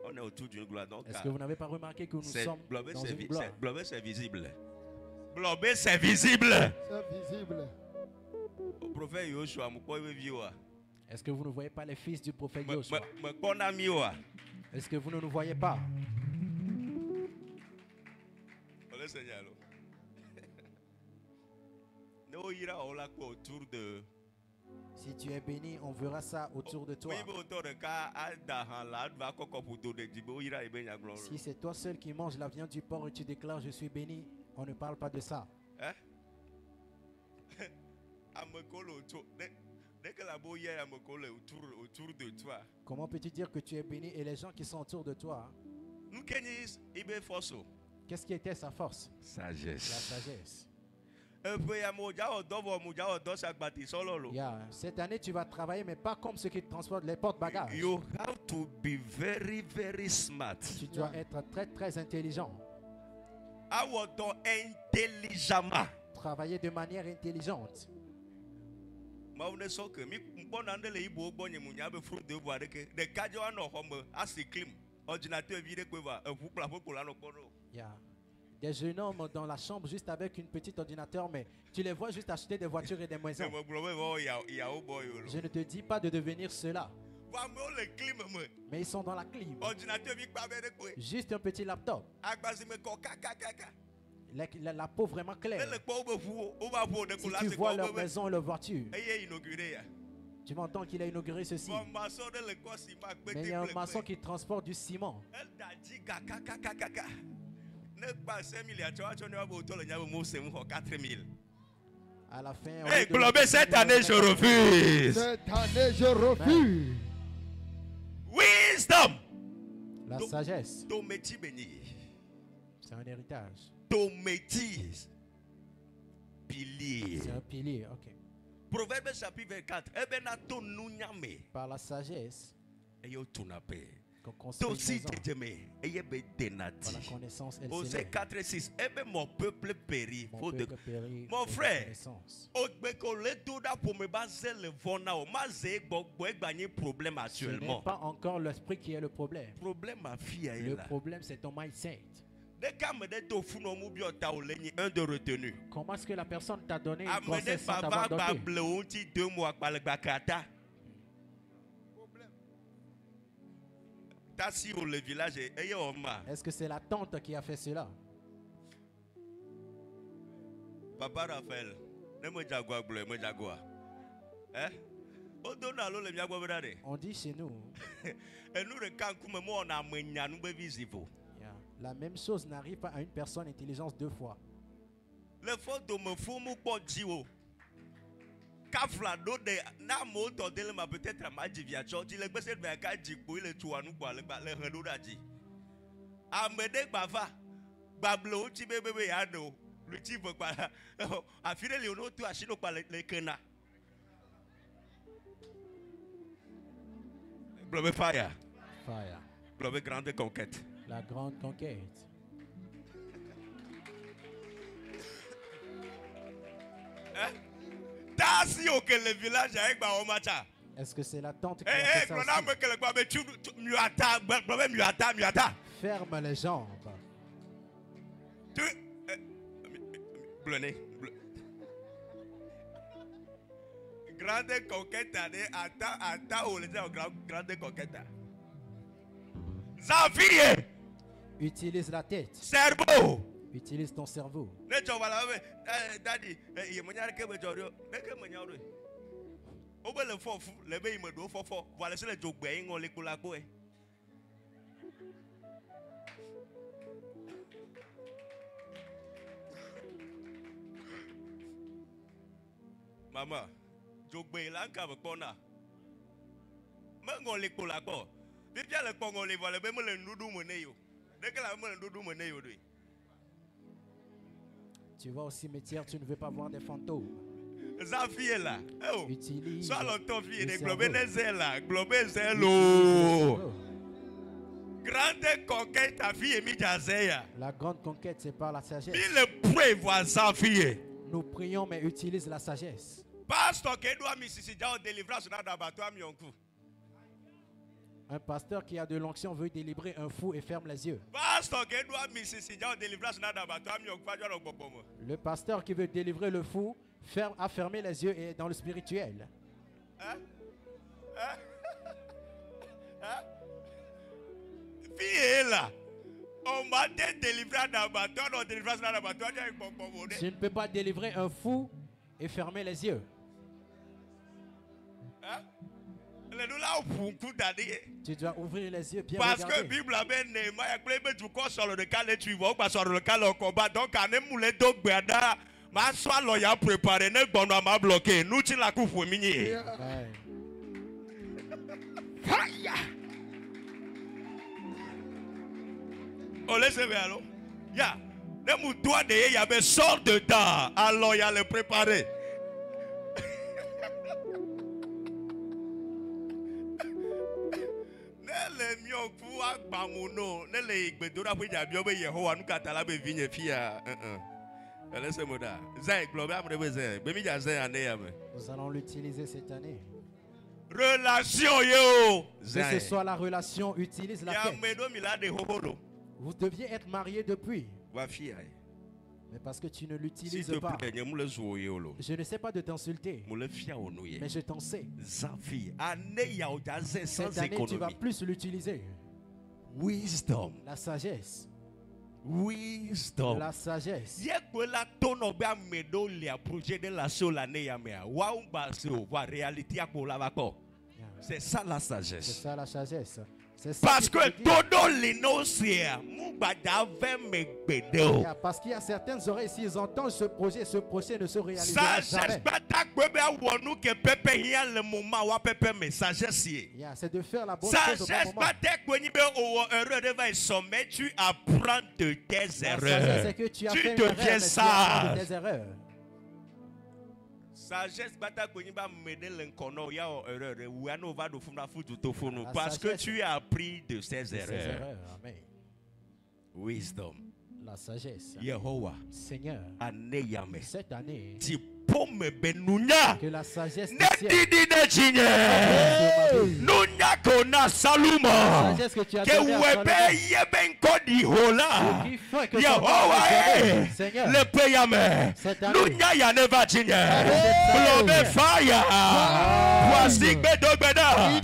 On est autour d'une gloire. Est-ce que vous n'avez pas remarqué que nous sommes dans une gloire? Glober, c'est visible. Glober, c'est visible. C'est visible. Prophète Yoshua, est-ce que vous ne voyez pas les fils du prophète Yoshua? Est-ce que vous ne nous voyez pas? Si tu es béni, on verra ça autour de toi. Si c'est toi seul qui manges la viande du porc et tu déclares je suis béni, on ne parle pas de ça. Hein? Comment peux-tu dire que tu es béni et les gens qui sont autour de toi? Qu'est-ce qui était sa force? Sagesse. La sagesse. Cette année, tu vas travailler, mais pas comme ceux qui transportent les porte-bagages. You have to be very, very smart. Tu dois être très, très intelligent. Intelligemment. Travailler de manière intelligente. Des jeunes hommes dans la chambre juste avec une petite ordinateur, mais tu les vois juste acheter des voitures et des maisons. Je ne te dis pas de devenir cela. Mais ils sont dans la clim. Juste un petit laptop. La peau vraiment claire. Si tu vois leur maison et leur voiture, tu m'entends qu'il a inauguré ceci. Mais il y a un maçon qui transporte du ciment. À la fin, cette année je refuse. Cette année je refuse. Wisdom. La sagesse. C'est un héritage. Pilier. C'est un pilier, ok. Proverbe chapitre 24. Par la sagesse, qu'on construit une maison. Par la connaissance, elle s'élève. 4 et 6. Mon peuple périt. Mon frère, ce n'est pas encore l'esprit qui est le problème. Le problème, c'est ton mindset. Comment est-ce que la personne t'a donné une grossesse sans t'avoir doté? Est-ce que c'est la tante qui a fait cela? Papa Raphaël, on dit chez nous. La même chose n'arrive pas à une personne intelligente deux fois. Le fond de me fumo pour Dio. Kafla do de na moto de ma peut-être ma diviation. Tu le gbese be ka jikpo ile tuanu kwa le redo daji. Amede bava. Bablo ti bebe ya do. Le ti bo pa. Afire le ono tu ashino pa le kena. Globe fire. Fire. Globe grande conquête. La grande conquête. Est-ce que c'est la tante qui a fait ça aussi? Ferme les jambes. Grande conquête, attends, grande conquête. Xavier, Utilise la tête. Cerveau. Utilise ton cerveau. Maman, jogbe lanka bekona. Mengole kola ko. Bibia le kongole vale be me le ndudu mene yo. Dès que la me le ndudu mene yo doi. Tu vas au cimetière, tu ne veux pas voir des fantômes. Ça fille là. Oh. Utilise. Soit l'autre fille de cerveau. globe là, globe zelo. Grande conquête ta fille et mi jazeya. La grande conquête, c'est par la sagesse. Il prévoit sa fille. Nous prions, mais utilise la sagesse. Pasteur qui doit misisi ja délivrance na dabato am yonku. Un pasteur qui a de l'onction veut délivrer un fou et ferme les yeux. Pasteur qui doit misisi ja délivrance na dabato am yonku fa jo lo gbogbom. Le pasteur qui veut délivrer le fou a fermé les yeux et est dans le spirituel. Hein? Hein? Hein? Fille là. On m'a délivré d'abattoir, on délivre dans l'abattoir. Tu ne peux pas délivrer un fou et fermer les yeux. Hein? Tu dois ouvrir les yeux bien. Parce regarder. que Bible a bien aimé, il y a du corps sur le cas, tu vois, pas sur le cas de combat. Donc, on est moulé donc, Béada, ma soie, l'on a préparé, ne bon, on m'a bloqué. Nous, tu la couvres, mini. On laisse faire alors. Ya, les moutons de il y avait sort de temps. Alors il y a le préparer. Ne mieux pour abamuno, ne le igbedoura pour jabio be Yehowa nous katala be vigne fia. Laisse-moi là. Zay globe am rebe be mi jazay ane ya me. Nous allons l'utiliser cette année. Relation yo. Que ce soit la relation, utilise la tête. Vous deviez être marié depuis. Mais parce que tu ne l'utilises pas. Je ne sais pas de t'insulter. Mais je t'en sais. Cette année, tu vas plus l'utiliser. Wisdom. La sagesse. Wisdom. La sagesse. C'est ça la sagesse. C'est ça la sagesse. Parce que todo l'inosia, parce qu'il y a certaines oreilles, s'ils entendent ce projet ne se réalisera jamais. C'est de faire la bonne chose au bon moment. Tu apprends de tes erreurs. C'est que tu deviens sage. De tes erreurs. Parce que tu as appris de ces erreurs. Amen. Wisdom. La sagesse. Yehowa. Seigneur. Cette année. Que la sagesse que tu as le payame. Nunya ya neva jinye. Globe fire. Voici bedo beda.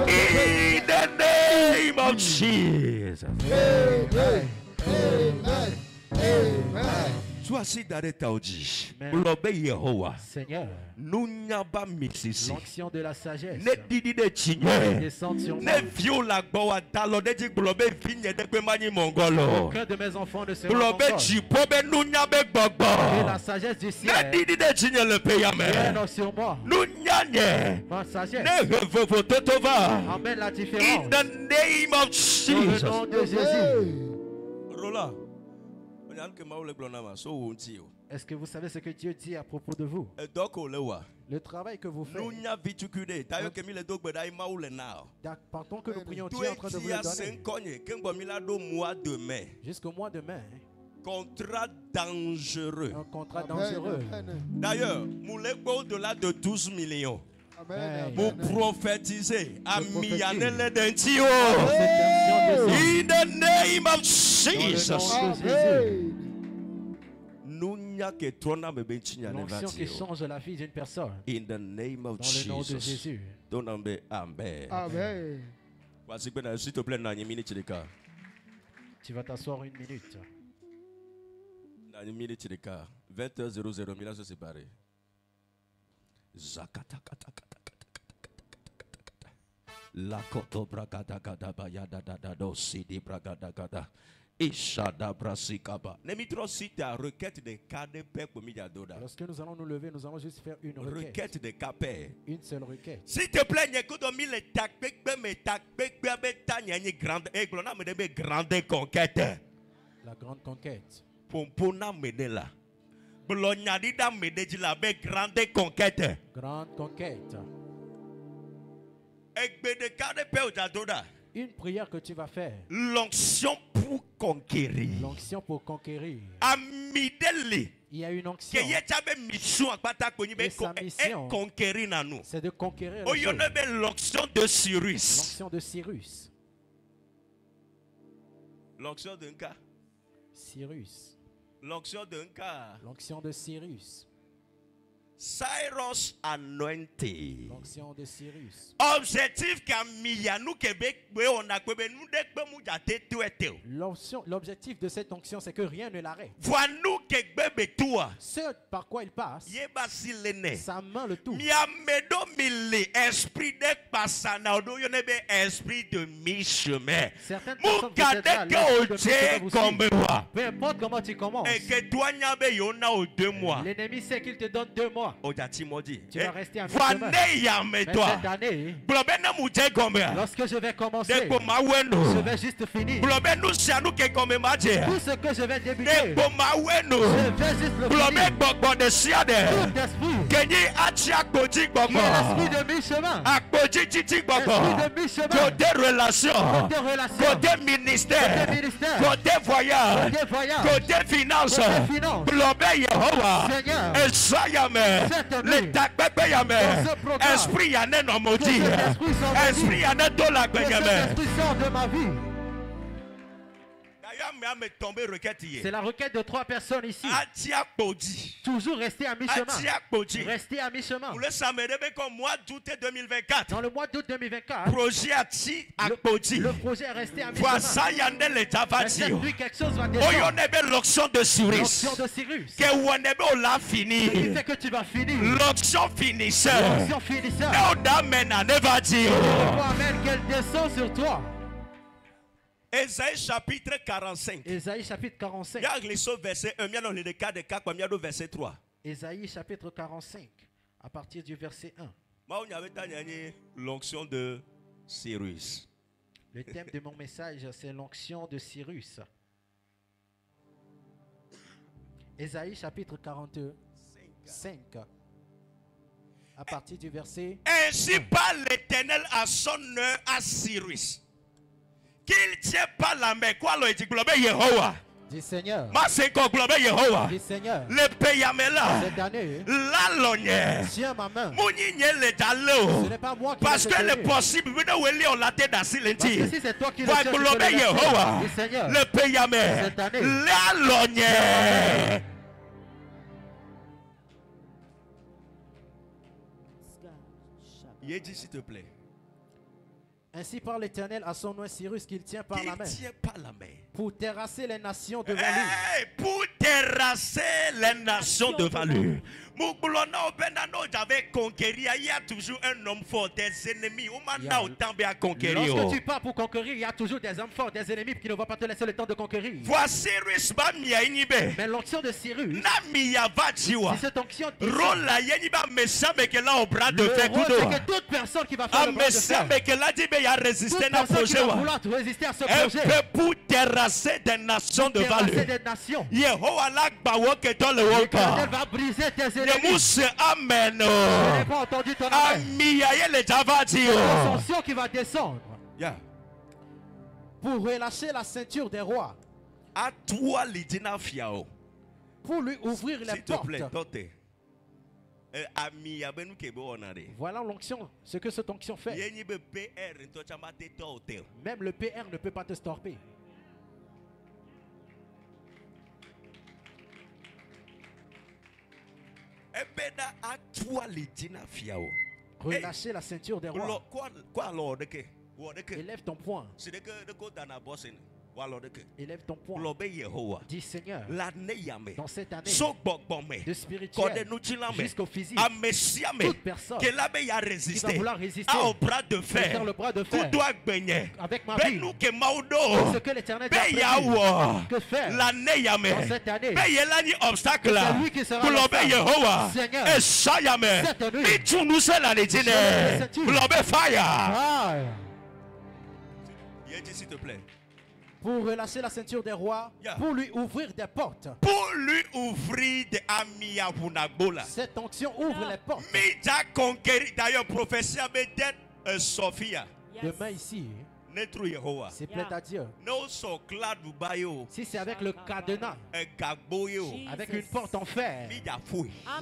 In the name of Jesus. Amen. Amen. Amen. Seigneur, l'onction de la sagesse descende sur moi. Aucun de mes enfants ne sera encore. Et la sagesse du ciel vienne sur moi. Ma sagesse emmène la différence. In the name of Jesus. Dans le nom de Jésus. Rola. Est-ce que vous savez ce que Dieu dit à propos de vous? Le travail que vous faites. Pendant que nous prions, Dieu est en train de vous le donner. Jusqu'au mois de mai. Contrat dangereux. Un contrat dangereux. D'ailleurs, au-delà de 12 millions. Amen. Vous prophétisez à Miyanele Dentio. In the name of Jesus. L'onction qui change la vie d'une personne. In the name of Jesus. Dans le nom de Jésus. Amen. Amen. S'il te plaît, tu vas t'asseoir une minute. 20h00, Milan se séparer. La koto bragada gada bayada da da do sidi bragada gada. Ishada brasikaba. Nemitro si ta requête de kade pe komidadoda. Lorsque nous allons nous lever, nous allons juste faire une requête. Requête de kapé. Une seule requête. S'il te plaît, n'écoute mille takbekbe me takbekbe betanya ni grande glona me de grande conquête. La grande conquête. Pompona menela. Blonyadida medejila be grande conquête. Grande conquête. Une prière que tu vas faire. L'onction pour conquérir. L'onction pour conquérir. Amideli. Il y a une onction. Et sa mission, c'est de conquérir les choses. L'onction de Cyrus. L'onction de Cyrus. L'onction d'un cas. Cyrus. L'onction d'un cas. L'onction de Cyrus. Cyrus anointed. L'onction de Cyrus. Objectif l'objectif de cette onction, c'est que rien ne l'arrête. Ce par quoi il passe, sa main le touche. Esprit de mi-chemin. Certaines personnes peu importe comment tu commences, l'ennemi sait qu'il te donne 2 mois. Tu vas rester à mi-chemin. Mais cette année, lorsque je vais commencer, je vais juste finir. Tout ce que je vais débuter, je vais juste le finir. Tout esprit, l'esprit de mi-chemin, l'esprit de mi-chemin, côté relation, côté ministère, côté voyage, côté finance, Seigneur, le takbebe yame, esprit yane no maudit, esprit yane do la gbenyame. De ma vie. C'est la requête de 3 personnes ici. Toujours rester à mi-chemin. Rester à mi-chemin. Dans le mois d'août 2024, le projet est resté à mi-chemin. Mais quelque chose va descendre. L'onction de Cyrus. L'onction de Cyrus. Qui fait que tu vas finir. L'onction finisseur. L'onction finisseur. Amen qu'elle descend sur toi. Ésaïe chapitre 45. Ésaïe chapitre 45. Verset 3. Ésaïe chapitre 45. À partir du verset 1. L'onction de Cyrus. Le thème de mon message, c'est l'onction de Cyrus. Ésaïe chapitre 45. À partir du verset. Ainsi parle l'Éternel à son heure à Cyrus. Qu'il tient pas la main. Quoi le dit globe Yehowa? Dis Seigneur. Ma c'est quoi globe Yehowa? Dis Seigneur. Le payamela. Cette année. La logne. Tiens ma main. Ce n'est pas moi qui. Parce que le possible. On l'a tête dans silenti. Parce que si c'est toi qui le fais. Globe Yehowa. Dis Seigneur. Le payamela. Cette année. La logne. Yédi s'il te plaît. Ainsi parle l'Éternel à son nom Cyrus qu'il tient par la main. Tient par la main. Pour terrasser les nations devant lui. Pour terrasser les nations devant lui. j'avais conquérir, il y a toujours un homme fort, des ennemis. On m'a autant bien conquérir. Lorsque tu pars pour conquérir, il y a toujours des hommes forts, des ennemis qui ne vont pas te laisser le temps de conquérir. Voici Mais l'onction de Cyrus, si si cette onction le rôle c'est que toute personne qui va faire le bras de fer, toute personne qui va vouloir résister à ce projet, pour terrasser des nations de valeur. des nations, L'Éternel va briser tes ennemis. Amen. Je n'ai pas entendu ton amen. L'onction qui va descendre pour relâcher la ceinture des rois, pour lui ouvrir les portes. Voilà l'onction, ce que cette onction fait. Même le PR ne peut pas te stopper. Relâcher la ceinture des rois. Élève ton poing. Élève ton poing. Dis Seigneur, dans cette année, de spirituel jusqu'au physique, toute personne qui va vouloir résister au bras de fer, faire le bras de fer avec ma vie, ce que l'Éternel a prévu, que faire dans cette année, c'est lui qui sera le Seigneur. Cette nuit, fire. S'il te plaît. Pour relâcher la ceinture des rois, pour lui ouvrir des portes. Pour lui ouvrir des amis. Cette onction ouvre les portes. D'ailleurs, professeur Sophia. Demain ici, c'est plaît à Dieu. Si c'est avec le cadenas, avec une porte en fer,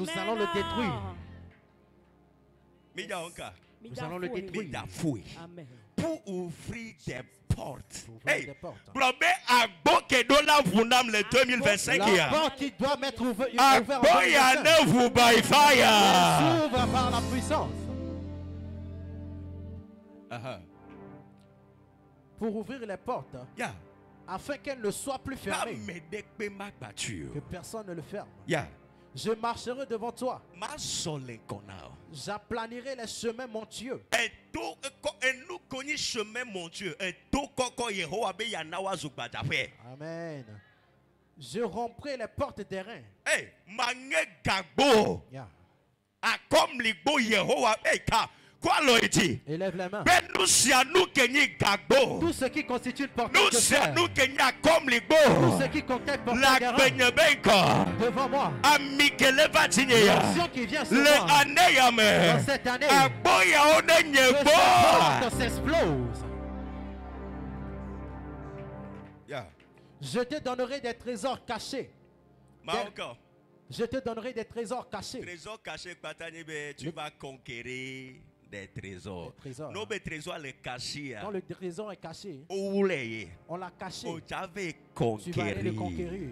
nous allons le détruire. Nous allons le détruire. Pour ouvrir des portes. Hey, la porte qui doit mettre ouverte s'ouvre par la puissance. Pour ouvrir les portes, afin qu'elles ne soient plus fermées, que personne ne le ferme. Je marcherai devant toi. J'aplanirai les chemins montueux. Amen. Je romprai les portes des reins. Élève les mains. Tout ce qui constitue une porte de fer, tout ce qui contient porte de reins, devant moi, l'action qui vient sur moi, dans cette année, que cette porte s'explose. Je te donnerai des trésors cachés. Je te donnerai des trésors cachés. Trésors cachés, tu vas conquérir des trésors. Nos trésors les cachés. Quand le trésor est caché, on l'a caché. Tu vas aller le conquérir.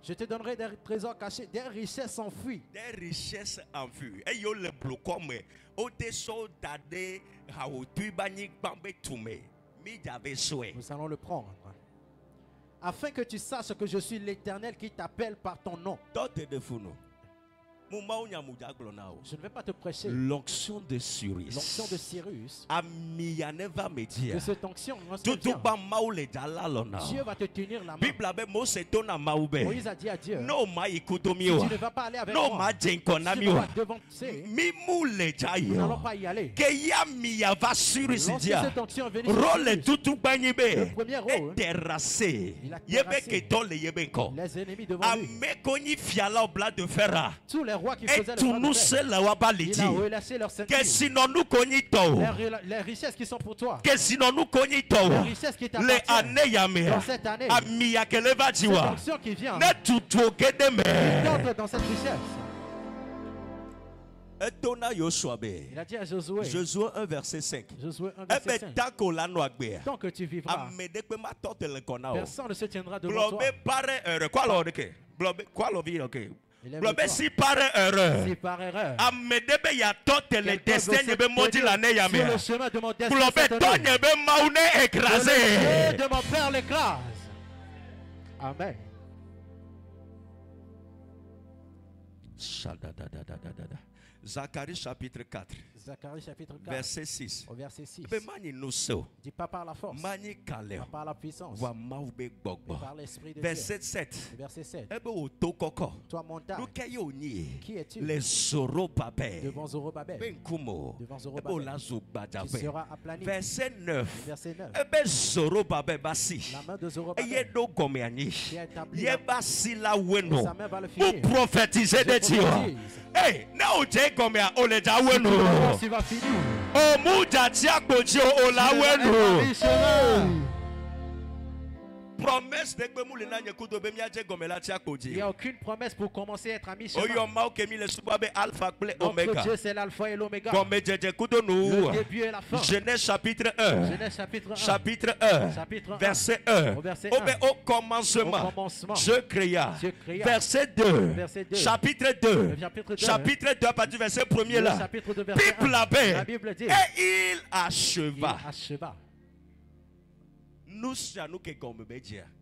Je te donnerai des trésors cachés, des richesses enfuies. Des richesses enfuies. Et yo le bloquant mais au dessous d'adé haoutu bani bambé toumé. Mi j'avais souhait. Nous allons le prendre. Afin que tu saches que je suis l'Éternel qui t'appelle par ton nom. Je ne vais pas te prêcher l'onction de Cyrus. L'onction de Cyrus. Que cette onction, Dieu va te tenir la main. Moïse a dit à Dieu, si tu ne vas pas aller avec moi, si tu ne vas devancer, nous n'allons pas y aller. Lorsque cette onction est venue sur Cyrus, le premier rôle, il a terrassé les ennemis devant lui. Tous les rois qui faisaient le bras de fer, il a relâché leur ceinture. Les richesses qui sont pour toi, les richesses qui t'appartiennent dans cette année, cette onction qui vient, qui entre dans cette richesse. Il a dit à Josué, Josué 1 verset 5. Josué 1 verset 5. Tant que tu vivras, personne ne se tiendra devant toi. Si par erreur, le destin sur le chemin de mon destin, de mon père l'écrase. Amen. Zacharie chapitre 4. Zacharie chapitre 4. Verset 6. Au verset 6. Dis pas par la force. Pas par la puissance. Mais par l'esprit de verset Dieu. 7. Verset 7. Toi montagne. Qui es-tu? Les Zorobabel. Devant Zorobabel. Devant Zorobabel. Tu seras aplani. Verset 9. Verset 9. Zorobabel basi. La main de Zorobabel. Qui est établi. Sa main va le finir. Pour prophétiser de Dieu. Hey, now take comme ya oleja wenu. Tu vas finir. O muja tia kojo ola wenu. Promesse de que moulina nyekudo be miaje gomela tia koji. Il n'y a aucune promesse pour commencer à être à mi-chemin. Oyoma okemi le subabe alpha ple omega. Notre Dieu c'est l'alpha et l'oméga. Le début et la fin. Genèse chapitre 1. Genèse chapitre 1. Chapitre 1. Chapitre 1. Verset 1. Au verset 1. Au commencement. Dieu créa. Verset 2. Verset 2. Chapitre 2. Chapitre 2 à partir du verset 1er là. Chapitre 2 verset 1. La Bible dit. Et il acheva.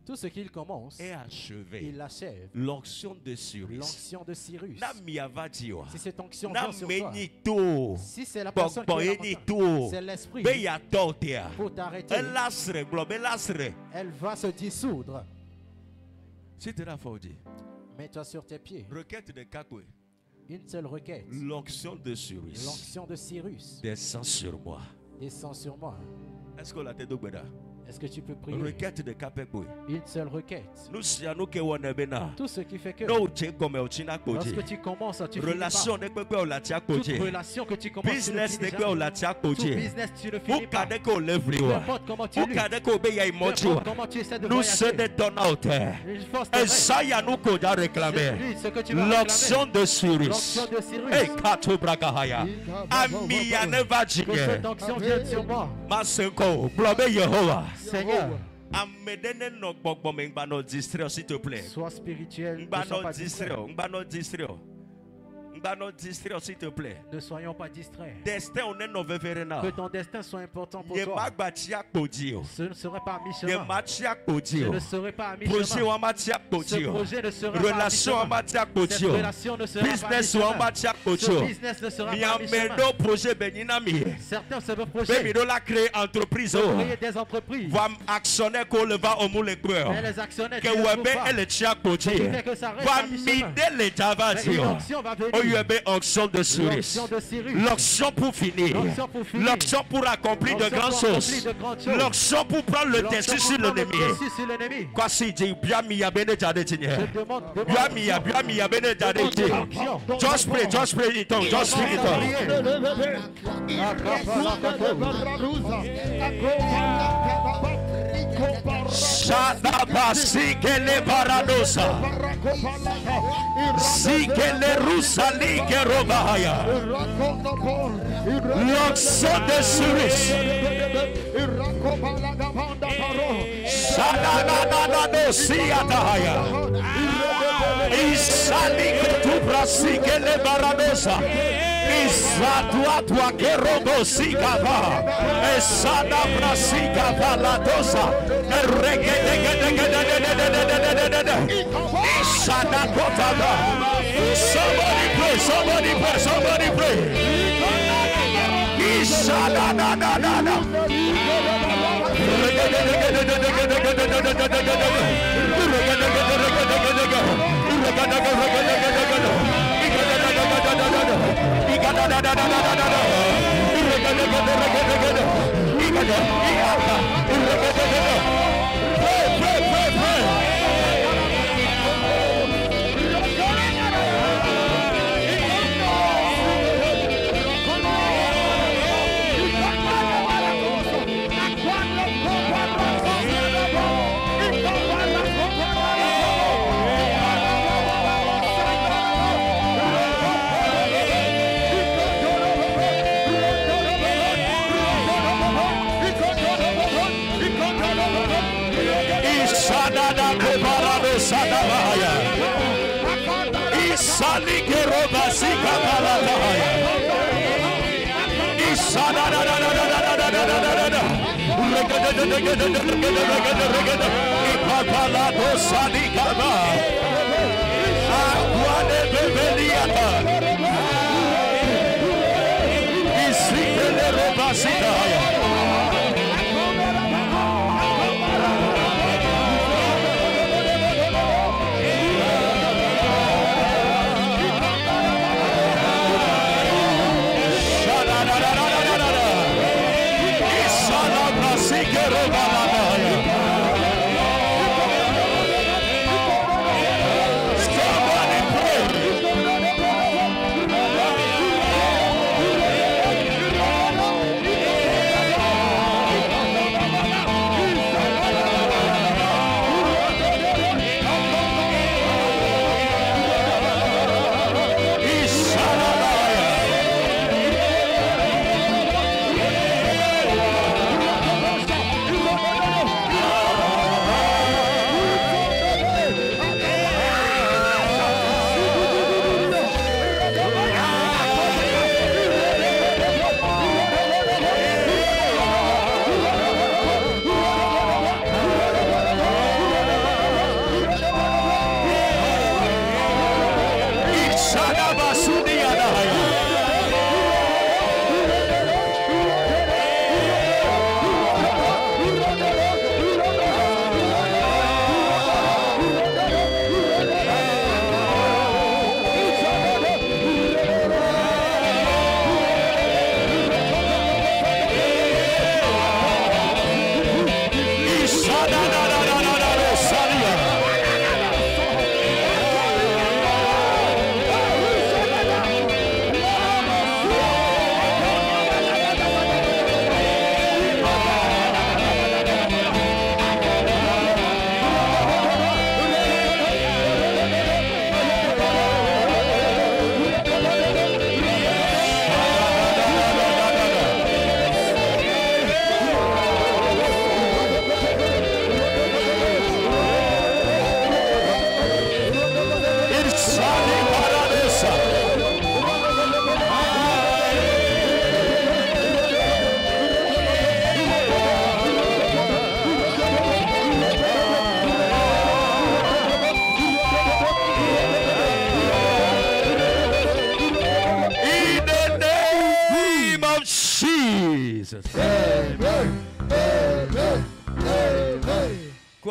Tout ce qu'il commence est achevé. Il l'achève. L'onction de Cyrus. L'onction de Cyrus. Si cette onction vient sur toi, si c'est la personne qui c'est l'esprit, faut t'arrêter. Elle va se dissoudre. Mets-toi sur tes pieds. Requête de Kakwe. Une seule requête. L'onction de Cyrus. L'onction de Cyrus. Descends sur moi. Descends sur moi. Est-ce que la tête d'Ogbeda? Est-ce que tu peux prier? Requête de Kapekwe. Une seule requête. Tout ce qui fait que lorsque tu commences, tu relation finis pas. Toute relation que tu commences, business tu business, tu ne finis pas. Peu importe comment tu luttes, peu importe comment tu essaies de voyager. Une force de l'onction de Cyrus. L'onction de Cyrus. Que cette onction vienne sur moi. Seigneur, s'il te plaît. Sois spirituel. S'il te plaît. Ne soyons pas distraits. Que ton destin soit important pour toi. Ce ne serait pas à mi-chemin. Ce ne serait pas à mi-chemin. Ce projet ne sera pas à mi-chemin. Cette relation ne sera pas à mi-chemin. Ce business ne sera pas à mi-chemin. Certains se veulent projet. Créer entreprise. Créer des entreprises. Mais les actionnaires qui ne trouvent pas. Ce qui fait que ça reste à mi-chemin. Mais une onction va venir. Onction de Cyrus. L'onction pour finir. L'onction pour accomplir de grandes choses. L'onction pour prendre le dessus sur l'ennemi. Quoi si dit bien mi abene jadetigne. Bien mi abene jadetigne. Just pray in tongues. Just speak in tongues. Shadaba sikele baradosa. Sikele rusali kerobahaya. L'onction de Cyrus. Shadana siatahaya. Isali ketubra sikele baradosa. Isatua que robo sigava, esana brasigava la dosa, isana kotava. Somebody pray. Isana na. Agua de bebeliata.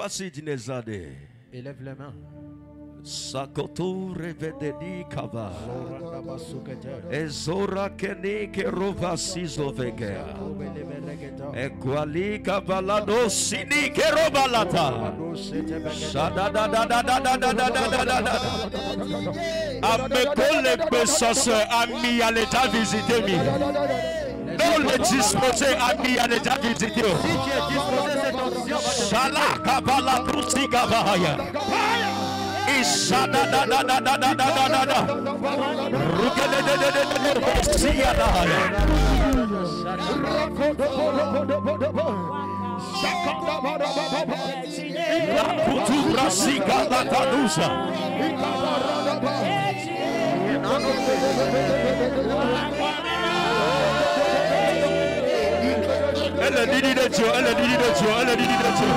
Kwasi Dinezade. Élève les mains. Sakoto revedeni kava. Ezora kene ke rovasi zovega. Ekwali kabalado sini ke robalata. Shada da da da da da da da da da da. Amekole besose ami a déjà visité mi. Non le disposé ami a déjà visité. Si tu es disposé, c'est ton Dieu. Shala kabala tusi kabaya. Ishada da da da da da da da da da. Rukele de de de de de siya da ya. La kutura sika da tadusa. Elle dit de Dieu, elle dit de Dieu, elle dit de Dieu.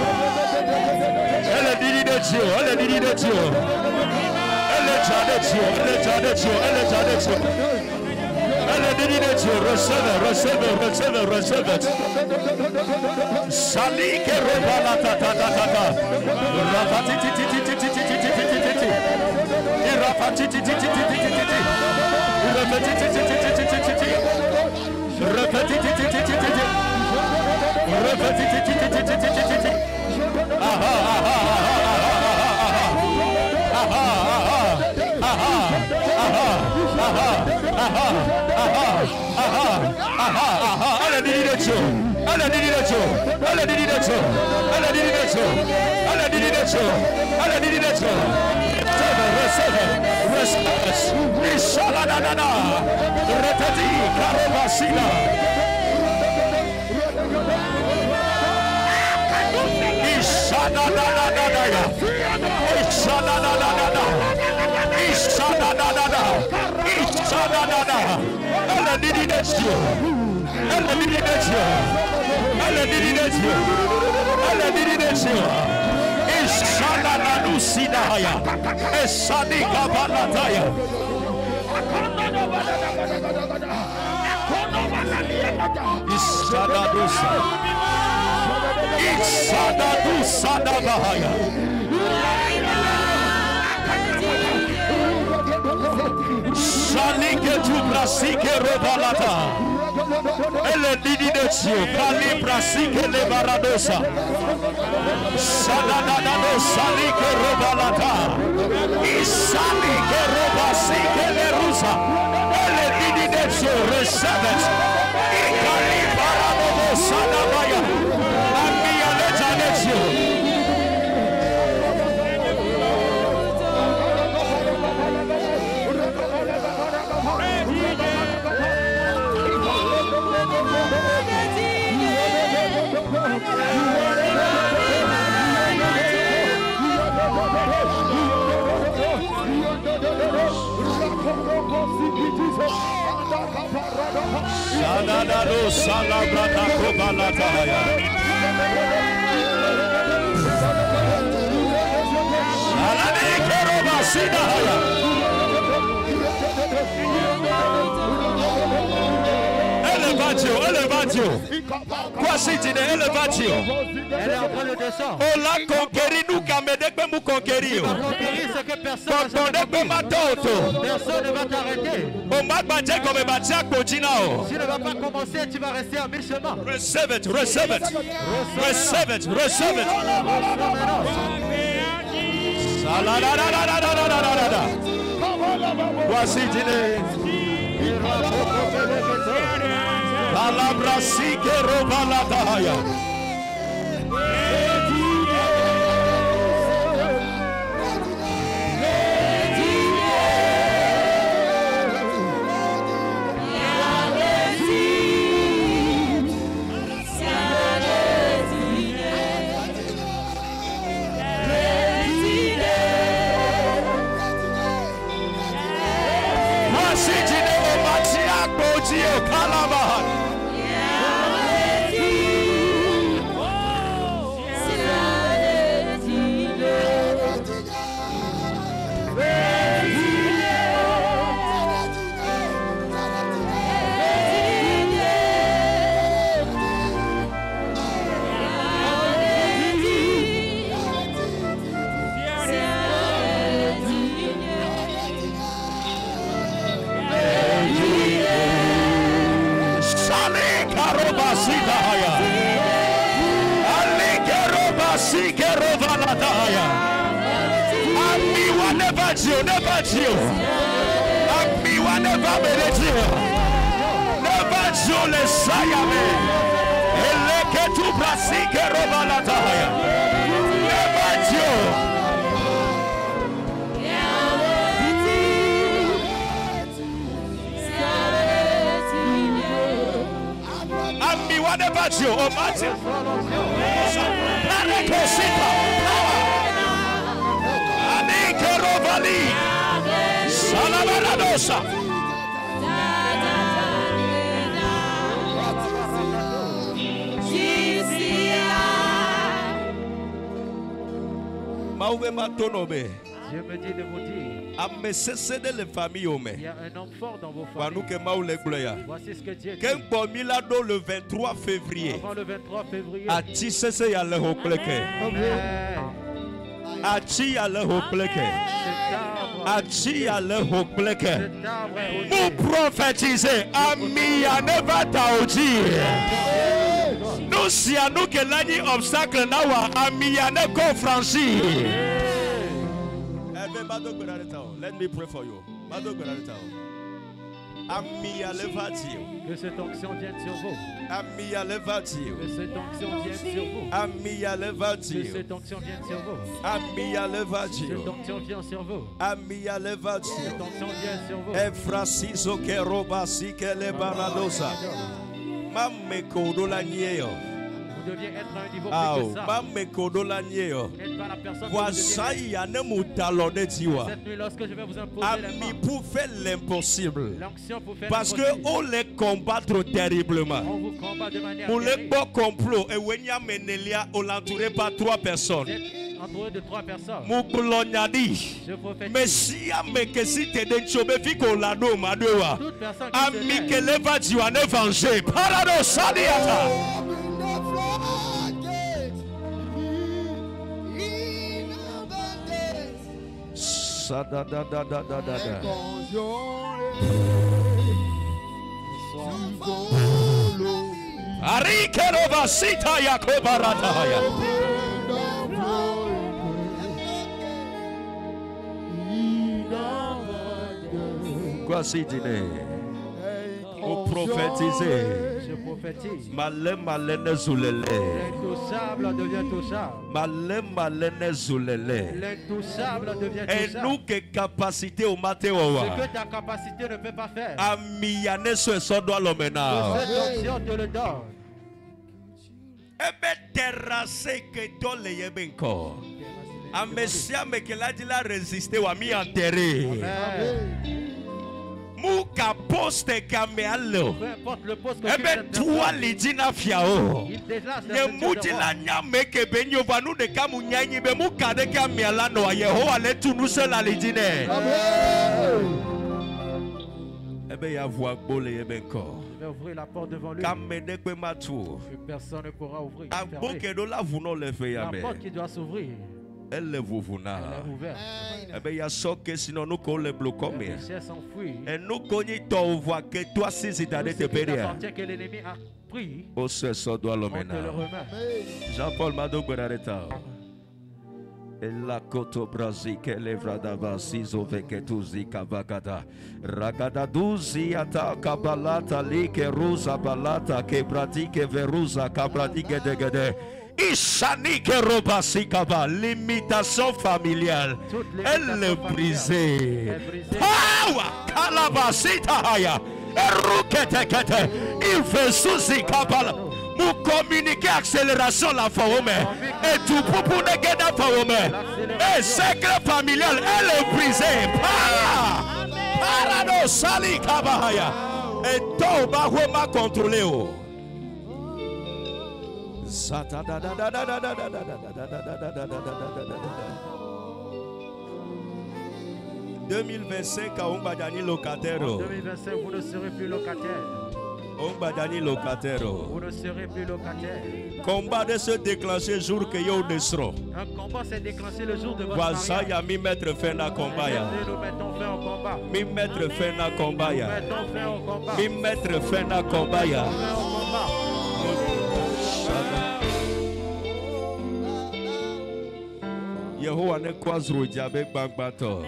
Elle dit de Dieu, elle dit de Dieu. Elle est déjà de Dieu, elle est déjà de Dieu, elle est déjà de Dieu. Elle dit de Dieu, recevez, recevez, recevez, recevez. Sali que reba la ta ta ta ta ta. Rafati ti ti ti ti ti ti ti ti ti ti ti. Rafati ti ti ti ti ti ti ti ti. Rafati ti ti ti ti ti ti ti. Rafati ti ti ti ti ti ti. Rafati ti ti ti ti ti ti ti. Aha aha aha aha aha aha aha. Elle dit de Dieu, elle dit de Dieu, elle dit de Dieu, elle dit de Dieu, elle dit de Dieu, elle dit de Dieu. Recevez, recevez, Ishala da da da, Retati Karabasila. Ishada da da da da ya, Ishada da da da da, Ishada da da da, Ishada da da. Elle dit de Dieu, elle dit de Dieu, elle dit de Dieu, elle dit de Dieu. Ishada da lucida ya, Esadi kabalataya. Ishada dusa, Ishada dusa da bahaya. Shalike tu brasike robalata. Elle dit de Dieu, Kali brasike le baradosa. Sadadadado salike robalata. Isalike robasike le rusa. Elle dit de Dieu, recevez. Kali baradosa sadabaya. Amia le Dieu. Shadadado salabrata kobalataya. Shalade kerobasidaya. Elevatio, elevatio. Kwasi tine elevatio. Elle est en train de descendre. Ola conquérir nous kamedekbe mu conquérir. Conquérir ce que personne Konkodekbe matoto. ne va t'arrêter. Omagbaje comme batia kojinao. Tu ne vas pas commencer, tu vas rester à mi-chemin. Receive it, receive it. Receive it, receive it. Saladadadadadadadadada. Kwasi tine. Palabra sike robalataya. Kwasi tine obatia kojio kalabahan. never Jew, never Jew. Amiwa never Jew. Never Jew le sayame. Eleke tu brasike robalataya. Never Jew. Amiwa never Jew. Oh Martin. Parekosita. Rovali Salavaradosa Maouve Matonobe. Dieu me dit de vous dire, il y a un homme fort dans vos familles. Voici ce que Dieu dit. Le 23 février. Avant le 23 février. Achi à le hopleke. Achi à le hopleke. Nous prophétiser. Ami à ne va taoji. Nous si à nous que l'année obstacle nawa. Ami à ne qu'on franchit. Let me pray for you. Que cette onction vienne sur vous. Que cette onction vienne sur vous. Que cette onction vienne sur vous. Cette onction vient sur vous. Cette onction vient sur vous. Efrasizo que robasi que le baradosa. Mamme kodolanio. Vous deviez être à un niveau plus que ça. Mamme kodolanio. Vous n'êtes pas la personne Voici y a ne mutalone tiwa. Cette nuit, lorsque je vais vous imposer les Ami mains, pour faire l'impossible. l'onction pour faire Parce que l'impossible. on les combattre terriblement. On vous combat de manière Pour les terrible. beaux complots, et Wenya Menelia, on l'entourait par 3 personnes. Vous êtes entouré de 3 personnes. Moublonyadi. Je prophétise. Messia mekesi tede chobe fiko lado madewa. Toute personne qui Ami se lève, keleva diwane venger. Parado sadiata. Sada da da da da da da. Arikerova sita yakobarataya. Voici dîner. Vous prophétisez. je prophétise. Malem malene zulele. L'intouchable devient touchable. Malem malene zulele. L'intouchable devient Et touchable. nous que capacité au matin Ce que ta capacité ne peut pas faire. Amiyane so eso doit l'omena. Cette onction te le donne. Ebe terrasse que to le yebenko. Amesia me que la dit la résister ou a mis enterré. Amen. Muka poste kamealo. Peu importe le poste que Ebe toi lidina fiao. il déclenche la Ye ceinture muti de la roi. nyame ke benyo vanu de kamu nyanyi be muka de kamiala no Yehowa le tunu se la lidine. Ebe ya voix bole yebenko. Je vais ouvrir la porte devant lui. Kamede kwe matu. Que personne ne pourra ouvrir. Abo fermer. ke do la vuno le fe La yame. porte qui doit s'ouvrir, Elle le vuvuna. elle est ouverte. Ebe ya soke sinon nous ko le blokome. Les péchés s'enfuient. Et nous connaissons ton voix que toi si c'est Tout allé ce te qui périr. t'appartient que l'ennemi a pris, Au ce so doit on te le l'omena. remet. Jean-Paul Mado Gwenareta. Et la koto brazi ke levra dava sizo veke tuzi kavakata. Ragada duzi ata kabalata li ke ruza balata ke bradi ke veruza kabradi gede gede. Ishani ke robasi kava. Limitation familiale. Elle est brisée. Power kalabasita haya. Erukete kete. Il fait souci kabala. Nous communiquer accélération la forme et tout pour ne gagner la forme. Et secret familial, elle est brisée. Parado sali kabahaya. Et tout va vraiment contrôler. 2025 à Ombadani locataire. En 2025, vous ne serez plus locataire. Ombadani locataire. Vous ne serez plus locataire. Combat de se déclencher jour que yo desro. Un combat s'est déclenché le jour de votre Voici mariage. ya mi mettre fin na combat ya. Nous mettons fin au combat. Mi mettre fin na combat Nous ya. mettons fin au combat. Mi mettre fin na combat ya. Fin au combat. Yehowa ne kwazro jabe gbagbato.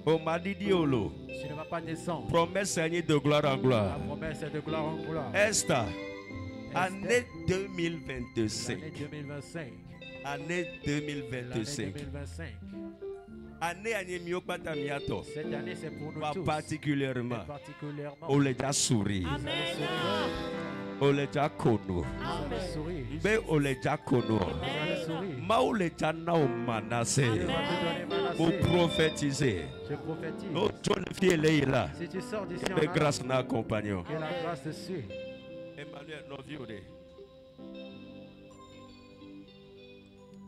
O madidi olo. Tu ne vas pas descendre. Promesse est de gloire en La gloire. promesse est de gloire en gloire. Esther, année 2025. L'année 2025. Année 2025. L'année 2025. Année Agnimio Patamiato. Cette année, c'est pour nous Pas tous. particulièrement. Particulièrement. On les a souri. Amen. On les a connu. Vous allez sourire. Mais on les a connu. Vous allez sourire. Ma on les a nao manase. Dieu va te donner Pour Manassé. prophétiser. Je prophétise. Oh, tu le fais là. Si tu sors d'ici en Que allant, grâce n'a compagnon. que la grâce te suit. Emmanuel, no viude.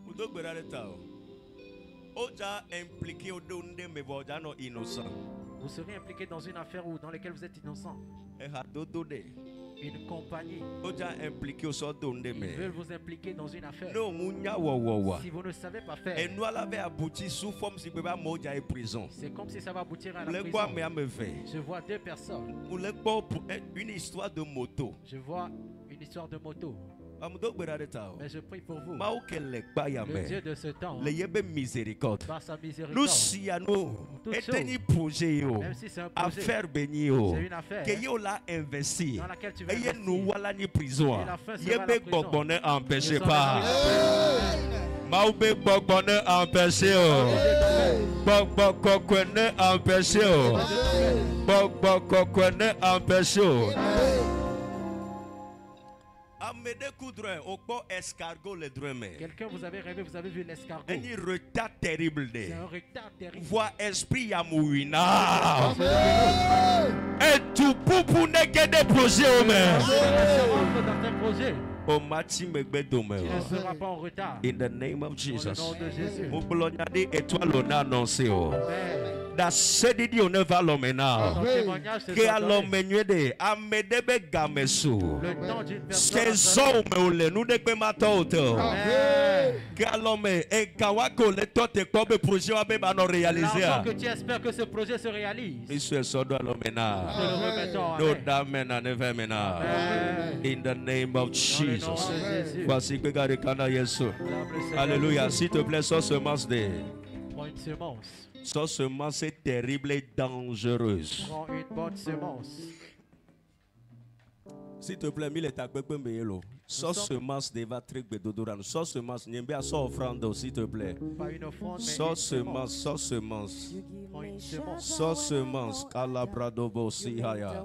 Mudo gberare tao. Oja impliqué au donde me voja no innocent. Vous serez impliqué dans une affaire dans laquelle vous êtes innocent. E ha dodo de. Une compagnie. Oja impliqué au so donde Ils me. veulent vous impliquer dans une affaire. No munya wa. Si vous ne savez pas Et faire, nous avait abouti sous forme si beba moja e prison. c'est comme si ça va aboutir à Le la quoi prison. me a me fait. Je vois deux personnes. Ou le quoi pour une histoire de moto. Je vois une histoire de moto. Amudo gberare tao. Mais je prie pour vous. Ma o kele gba ya Le Dieu me. de ce temps, Le yebe miséricorde. par sa Nous miséricorde, si à nous. Toutes Et choses. teni projet yo. même si c'est un projet, Affaire béni yo. c'est une affaire Que yo la investi. dans laquelle tu vas Eye investir. nous wala ni prison. Et la fin sera Yebe la prison. gbọgbọne empêché Nous sommes pas. dans Maube gbọgbọne empêché o. Gbọgbọ kokwene empêché o. Gbọgbọ kokwene empêché o. Amede coudre au port escargot le drummer. Quelqu'un, vous avez rêvé, vous avez vu l'escargot. Un retard terrible C'est de. un retard terrible. Voix esprit yamouina. Et tout pour ne que des projets au maire. Rentre dans tes projets. O mati megbe Tu dome. ne seras pas en retard. In the name of Dans le Jesus. nom de Jésus. Mo bolonyade étoile on a annoncé o. Amen. Da sedidi on va l'omena. Ton témoignage se Ke soit alo donné. menwede amedebe gamesu. Le temps d'une Ke personne. zo me ole nu de pe mato. Amen. Ke alo me e kawako le tote ko be projet wa be ba no réaliser. L'argent que tu espères que ce projet se réalise. Isu sodo alomena. Nous te le remettons. No Amen. damena neve mena. Amen. In the name of Dans le nom Jesus. de Jésus. Voici que gare kana Yesu. Acclame le Seigneur. Alléluia. S'il te plaît, sors semence de. Prends une semence. Sors semence terrible et dangereuse. Prends une bonne semence. S'il te plaît, mille est à Gbegbe Mbeyelo. Sors semence de va trick bedodoran. Sors semence, nyembe à sors offrande, s'il te plaît. Pas une offrande, mais Sors une semence, sors semence. Prends une semence. Sors semence. Kalabradobo si haya.